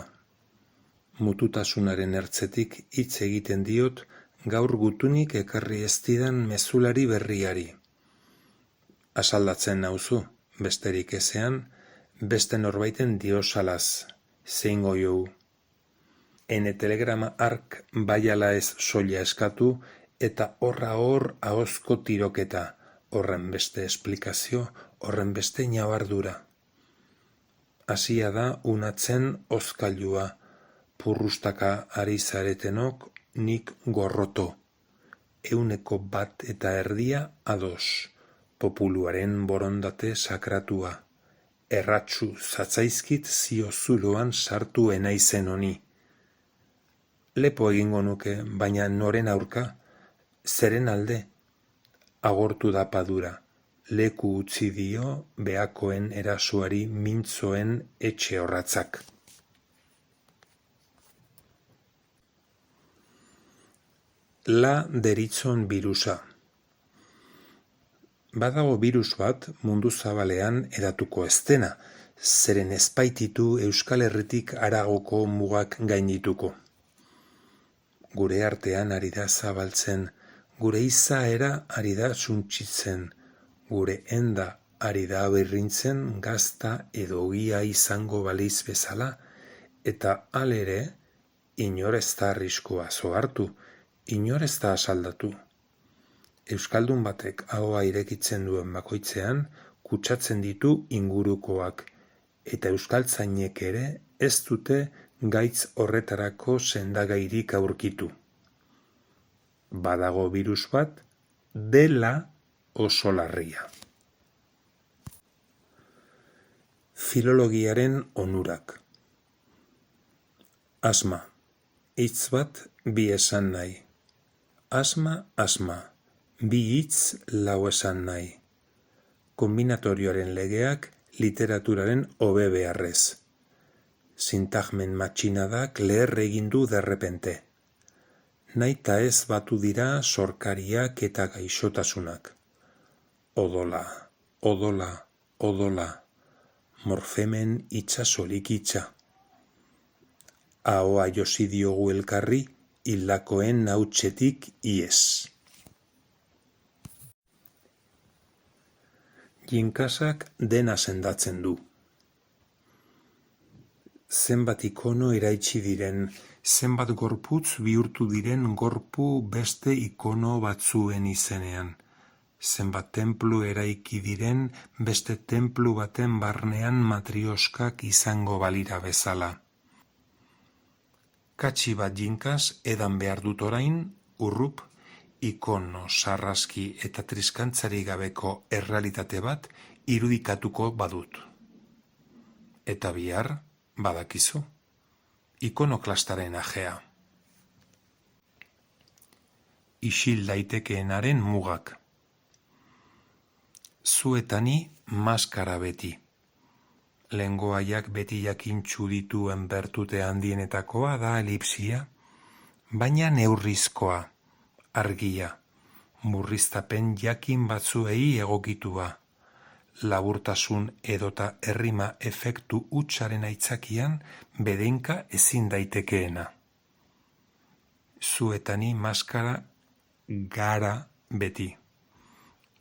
Mututasunaren ertzetik hitz egiten diot gaur gutunik ekarri ez didan mezulari berriari. Asaldatzen nauzu, besterik ezean, beste norbaiten diosalaz, zeingo jou. Ene telegrama ark baiala ez soila eskatu eta horra hor ahozko tiroketa, horren beste esplikazio, horren beste ñabardura. Hasia da unatzen ozkailua, purrustaka ari zaretenok nik gorroto. 1,1 ados, populuaren borondate sakratua. Erratsu zatzaizkit zio zuloan sartu enaizen honi. Lepo egingo nuke, baina noren aurka, zeren alde, agortu da padura, leku utzi dio behakoen erasoari mintzoen etxe horratzak. La deritzon birusa. Badago birus bat mundu zabalean edatuko ez dena, zeren ezpaititu Euskal Herritik haragoko mugak gaindituko. Gure artean ari da zabaltzen, gure izaera ari da suntsitzen, gure enda ari da birrintzen gazta edo ogia izango baliz bezala, eta halere, inor ez da arriskua hartu, inor ez da asaldatu. Euskaldun batek ahoa irekitzen duen bakoitzean, kutsatzen ditu ingurukoak, eta euskaltzainek ere ez dute gaitz horretarako sendagairik aurkitu. Badago birus bat, dela oso larria. Filologiaren onurak. Asma. Hitz bat bi esan nahi. Asma, bi hitz lau esan nahi. Kombinatorioaren legeak literaturaren hobe beharrez. Sintagmen matxinadak leher egin du derrepente. Naita ez batu dira sorkariak eta gaixotasunak. Odola, odola, odola, morfemen itxasorik itxa. Ahoa josi diogu elkarri, hildakoen hautsetik iez. Jinkasak dena sendatzen du. Zenbat ikono eraitsi diren, zenbat gorputz bihurtu diren gorpu beste ikono batzuen izenean. Zenbat tenplu eraiki diren beste tenplu baten barnean matrioskak izango balira bezala. Katxi bat jinkas edan behar dut orain, urrup, ikono, sarraski eta triskantzari gabeko errealitate bat irudikatuko badut. Eta bihar, badakizu, ikonoklastaren ajea. Isil daitekeenaren mugak. Zuetani maskara beti. Lengoaiak beti jakintxu dituen bertute handienetakoa da elipsia, baina neurrizkoa, argia, murriztapen jakin batzuei egokitua, laburtasun edota errima efektu hutsaren aitzakian bedenka ezin daitekeena. Zuetani maskara gara beti.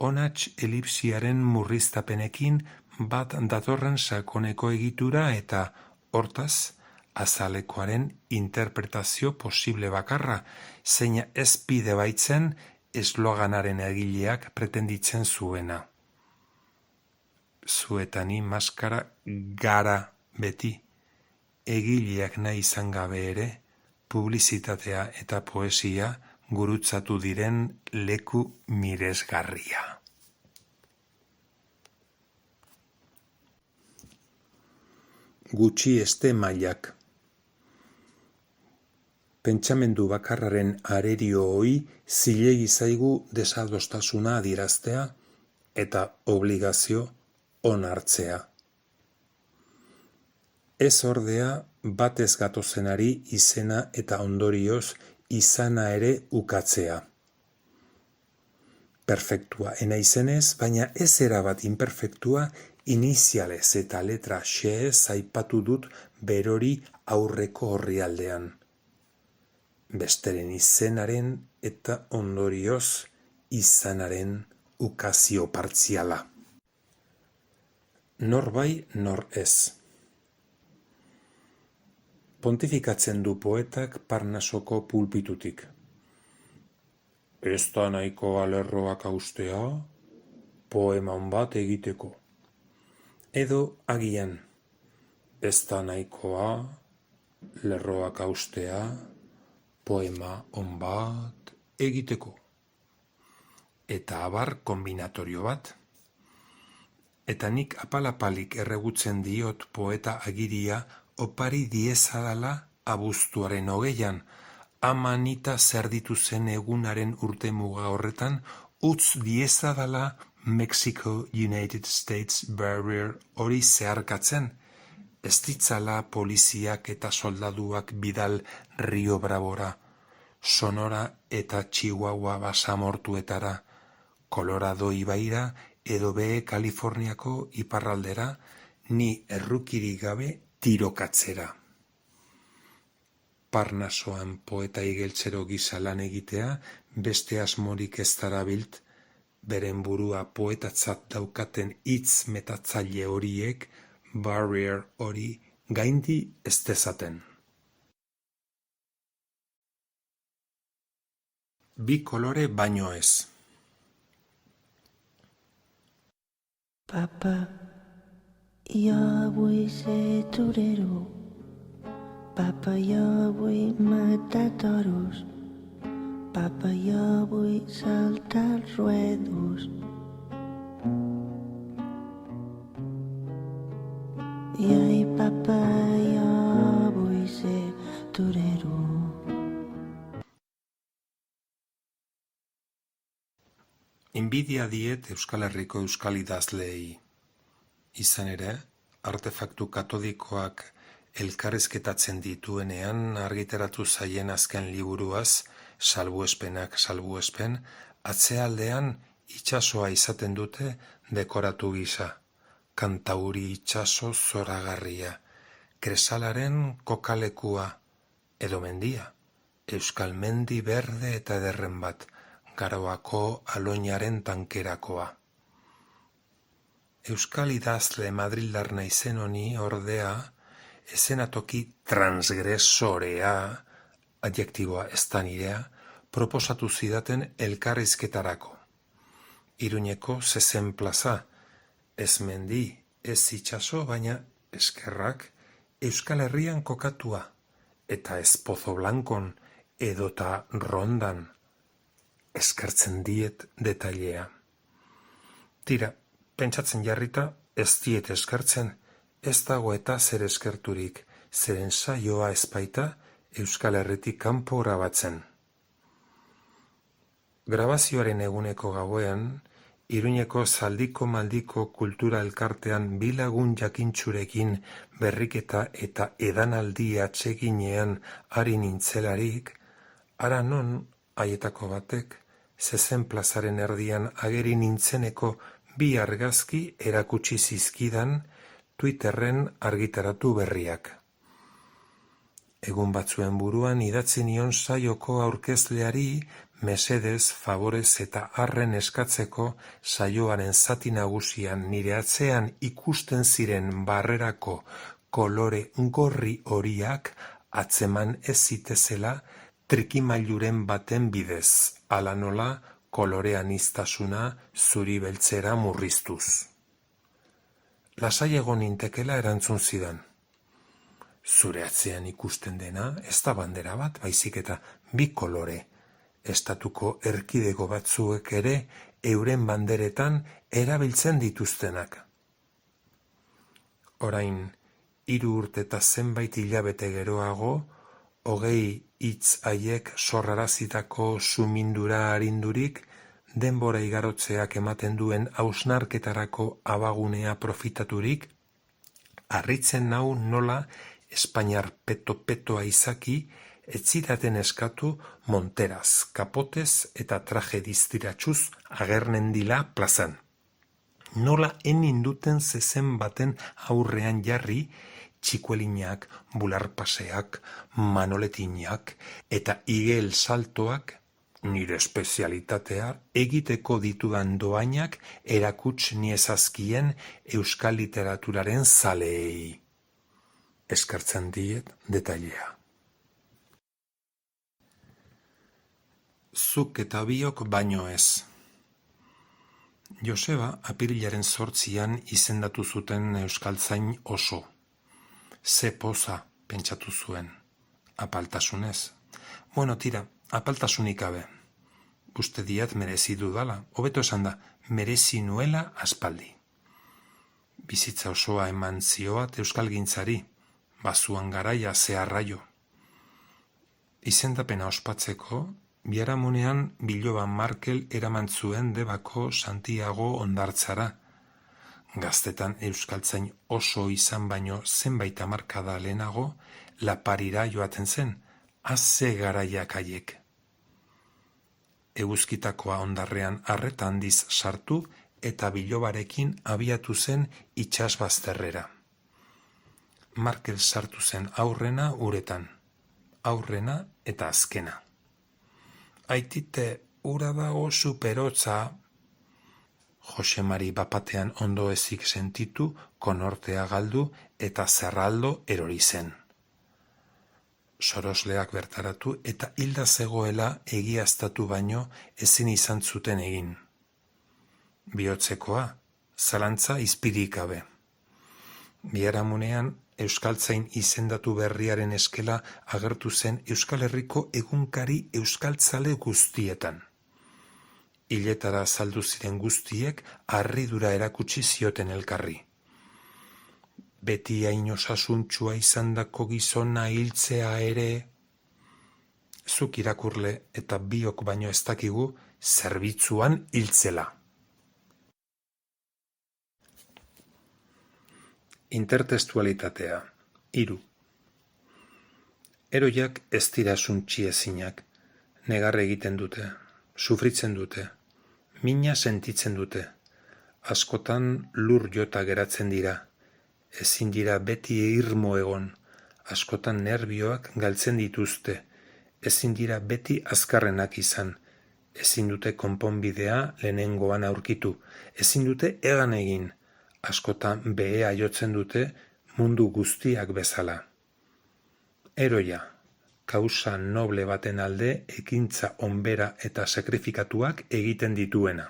Onats elipsiaren murriztapenekin bat datorren sakoneko egitura eta, hortaz, azalekoaren interpretazio posible bakarra, zeina ez bide baitzen esloganaren egileak pretenditzen zuena. Zuetani maskara gara beti, egileak nahi izan gabe ere, publizitatea eta poesia gurutzatu diren leku miresgarria. Gutxi este mailak. Pentsamendu bakarraren arerio hoi zilegi zaigu desadostasuna adieraztea eta obligazio onartzea. Ez ordea batez gatozenari izena eta ondorioz izana ere ukatzea. Perfektua ena izenez, baina ez erabat imperfektua inizialez eta letra xeez aipatu dut berori aurreko orrialdean. Besteren izenaren eta ondorioz izanaren ukazio partziala. Nor bai, nor ez. Pontifikatzen du poetak Parnasoko pulpitutik. Ez da nahikoa lerroak haustea, poema on bat egiteko. Edo agian, ez da nahikoa lerroak haustea, poema on bat egiteko. Eta abar kombinatorio bat. Eta nik apalapalik erregutzen diot poeta agiria opari diezadala abuztuaren 20an, ama nita zerditu zen egunaren urtemuga horretan, utz diezadala Mexico United States Barrier hori zeharkatzen, ez ditzala poliziak eta soldaduak bidal Rio Bravora, Sonora eta Chihuahua basamortuetara, Colorado ibaira edo be Kaliforniako iparraldera, ni errukirik gabe tirokatzera. Parnasoan poeta igeltzero gisa lan egitea beste asmorik ez darabilt, beren burua poetatzat daukaten hitz metatzaile horiek barrier hori gaindi ez dezaten. Bi kolore baino ez. Papa, jo vull ser torero. Papa, jo vull matar toros. Papa, jo vull saltar els ruedos. I ai, papa, jo vull ser torero. Inbidia diet Euskal Herriko euskal idazleei. Izan ere, artefaktu katodikoak elkarrizketatzen dituenean argitaratu zaien azken liburuaz, salbuespenak salbuespen, atzealdean itsasoa izaten dute dekoratu gisa. Kantauri itsaso zoragarria, kresalaren kokalekua, edo mendia, euskal mendi berde eta ederren bat, Garoako aloinaren tankerakoa. Euskal idazle madrildar naizen honi ordea, ezenatoki transgresorea, adjektiboa ez da nirea, proposatu zidaten elkarrizketarako. Iruñeko zezen plaza, ez mendi, ez itsaso, baina eskerrak Euskal Herrian kokatua, eta ez Pozo Blankon edota Rondan. Eskertzen diet detailea. Tira, pentsatzen jarrita, ez diet eskertzen, ez dago eta zer eskerturik, zeren saioa ezpaita Euskal Herritik kanpo grabatzen. Grabazioaren eguneko gauean, Iruñeko Zaldiko Maldiko Kultura Elkartean bi lagun jakintsurekin berriketa eta edanaldi atseginean ari nintzelarik, hara non haietako batek, zezen plazaren erdian ageri nintzeneko bi argazki erakutsi zizkidan Twitterren argitaratu berriak. Egun batzuen buruan idatzi nion saioko aurkezleari mesedez, favorez eta arren eskatzeko saioaren zati nagusian nire atzean ikusten ziren barrerako kolore gorri horiak atzeman ez zitezela trikimailuren baten bidez, ala nola kolorean iztasuna zuri beltzera murriztuz. Lasai egon nintekela erantzun zidan. Zure atzean ikusten dena ez da bandera bat, baizik eta bi kolore. Estatuko erkidego batzuek ere euren banderetan erabiltzen dituztenak. Orain, 3 urte eta zenbait hilabete geroago, 20 hitz haiek sorrarazitako sumindura arindurik, denbora igarotzeak ematen duen hausnarketarako abagunea profitaturik, harritzen nau nola Espainiar peto-petoa izaki ez zidaten eskatu monteraz, kapotez eta traje diztiratxuz agernen dila plazan. Nola eninduten zezen baten aurrean jarri, txikuelinak, bularpaseak, manoletinak eta igel saltoak, nire espezialitatea, egiteko ditudan doainak erakuts niezazkien euskal literaturaren zaleei. Eskertzen diet detailea. Zuk eta biok baino ez. Joseba apirilaren 8 izendatu zuten euskaltzain oso. Ze poza, pentsatu zuen. Apaltasunez. Bueno, tira, apaltasunik gabe. Uste diat merezi dudala, hobeto esan da, merezi nuela aspaldi. Bizitza osoa eman zioat euskalgintzari, bazuan garaia zeharraio. Izendapena ospatzeko, biharamunean Biloba Markel eraman zuen Debako Santiago hondartzara. Gaztetan euskaltzain oso izan baino zenbait hamarkada lehenago, Laparira joaten zen, ze garaiak haiek. Eguzkitakoa hondarrean arreta handiz sartu eta Bilobarekin abiatu zen itsasbazterrera. Markel sartu zen aurrena uretan, aurrena eta azkena. Aitite, ura dago superotza, Jose Mari bapatean ondo ezik sentitu, konortea galdu eta zerraldo erori zen. Sorosleak bertaratu eta hilda zegoela egiaztatu baino ezin izan zuten egin. Bihotzekoa, zalantza izpirik gabe. Biharamunean, euskaltzain izendatu berriaren eskela agertu zen Euskal Herriko egunkari euskaltzale guztietan. Hiletara saldu ziren guztiek harridura erakutsi zioten elkarri. Beti hain osasuntsua izandako gizona hiltzea ere, zuk irakurle eta biok baino ez dakigu zerbitzuan hiltzela. Intertestualitatea. 3. Heroiak ez dira suntsiezinak, negar egiten dute, sufritzen dute, mina sentitzen dute, askotan lur jota geratzen dira, ezin dira beti irmo egon, askotan nerbioak galtzen dituzte, ezin dira beti azkarrenak izan, ezin dute konponbidea lehenengoan aurkitu, ezin dute egan egin, askotan behea jotzen dute mundu guztiak bezala. Heroia, kausa noble baten alde ekintza onbera eta sakrifikatuak egiten dituena.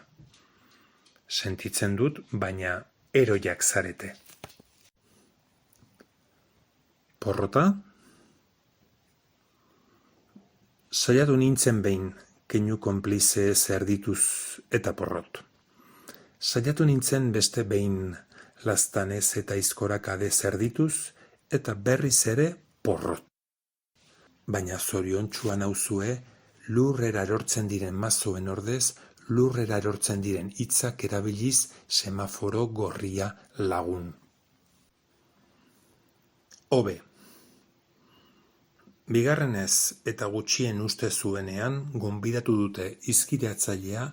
Sentitzen dut, baina heroiak zarete. Porrota? Saiatu nintzen behin, keinu konplize zerdituz eta porrot. Saiatu nintzen beste behin, laztanez eta izkorakade zerdituz eta berriz ere porrot. Baina zoriontsua nauzue, lurrera erortzen diren mazoen ordez, lurrera erortzen diren hitzak erabiliz semaforo gorria lagun. Hobe. Bigarrenez eta gutxien uste zuenean, gonbidatu dute hizkiratzailea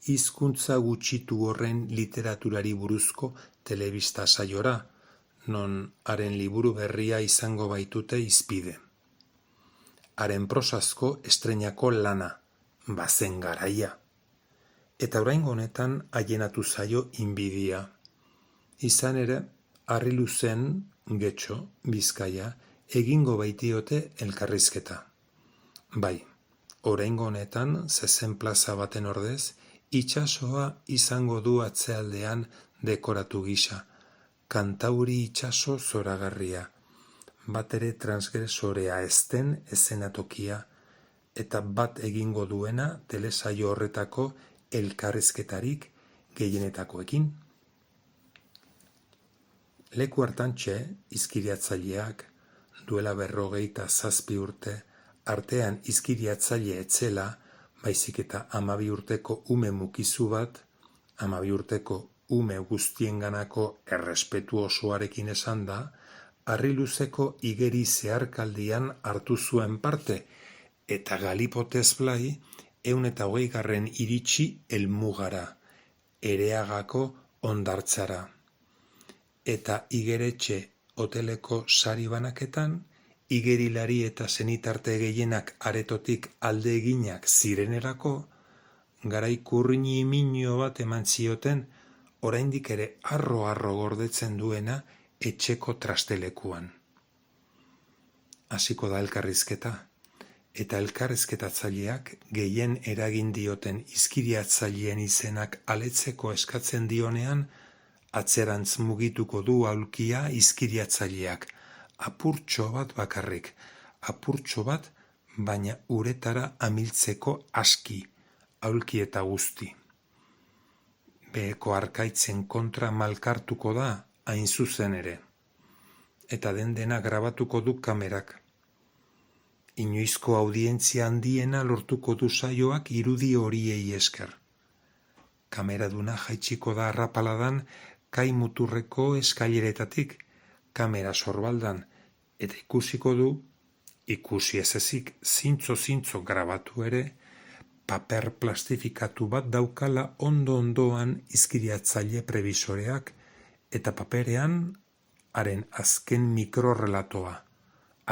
hizkuntza gutxitu horren literaturari buruzko telebista saiora, non haren liburu berria izango baitute hizpide. Haren prosazko estreinako lana, bazen garaia. Eta oraingo honetan haienatu zaio inbidia. Izan ere, Harriluzen, Getxo, Bizkaia, egingo baitiote elkarrizketa. Bai, oraingo honetan, zezen plaza baten ordez, itsasoa izango du atzealdean dekoratu gisa, kantauri itsaso zoragarria, bat ere transgresorea ezten ezenatokia, eta bat egingo duena telesaio horretako elkarrizketarik gehienetakoekin. Leku hartantxe, hizkiriatzaileak, duela 47 urte, artean hizkiriatzaile etzela, baizik eta 12 urteko ume mukizu bat, 12 urteko ume guztienganako errespetu osoarekin esan da, Harriluzeko igeri zeharkaldian hartu zuen parte, eta Galipotez Blai 120 iritsi helmugara, Ereagako hondartzara. Eta igeretxe hoteleko sari banaketan, igerilari eta senitarte gehienak aretotik alde eginak zirenerako, garai kurrini minio bat eman zioten, oraindik ere arro-arro gordetzen duena etxeko trastelekuan. Hasiko da elkarrizketa, eta elkarrizketatzaileak gehien eragin dioten hizkiriatzaileen izenak aletzeko eskatzen dionean, atzerantz mugituko du aulkia hizkiriatzaileak, apurtxo bat bakarrik, apurtxo bat, baina uretara amiltzeko aski, aulki eta guzti. Beheko arkaitzen kontra malkartuko da, hain zuzen ere, eta dena grabatuko du kamerak. Inoizko audientzia handiena lortuko du saioak irudi horiei esker. Kameraduna jaitsiko da arrapaladan kai muturreko eskaileretatik, kamera sorbaldan, eta ikusiko du, ikusi ez ezik zintzo grabatu ere, paper plastifikatu bat daukala ondo-ondoan hizkiriatzaile prebisoreak, eta paperean haren azken mikrorelatoa,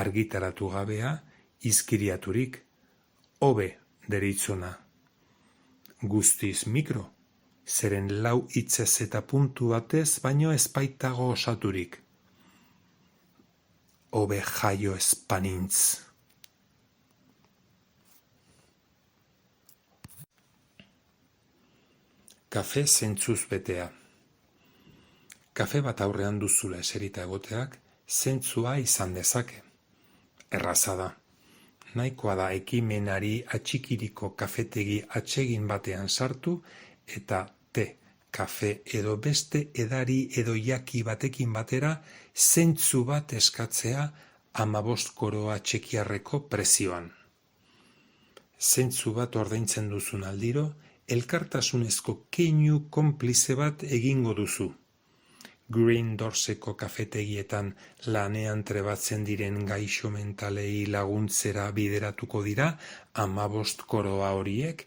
argitaratu gabea, hizkiriaturik, hobe deritzona. Guztiz mikro, zeren 4 hitzez eta puntu batez baino ez baitago osaturik. Hobe jaio ez banintz. Kafe zentzuz betea. Kafe bat aurrean duzula eserita egoteak zentzua izan dezake. Erraza da. Nahikoa da ekimenari atxikiriko kafetegi atsegin batean sartu eta te, kafe edo beste edari edo jaki batekin batera zentzu bat eskatzea 15 koroa txekiarreko prezioan. Zentzu bat ordaintzen duzun aldiro, elkartasunezko keinu konplize bat egingo duzu. Green Dorseko kafetegietan lanean trebatzen diren gaixo mentalei laguntzera bideratuko dira 15 koroa horiek,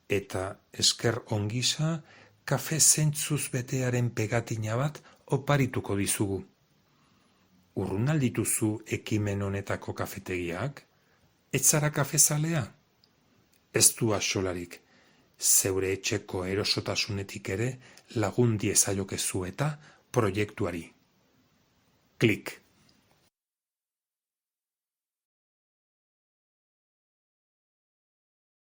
eta esker ongisa kafe zentzuz betearen pegatina bat oparituko dizugu. Urrun aldituzu ekimen honetako kafetegiak? Ez zara kafezalea? Ez du axolarik. Zeure etxeko erosotasunetik ere lagun diezaiokezu eta proiektuari. Klik.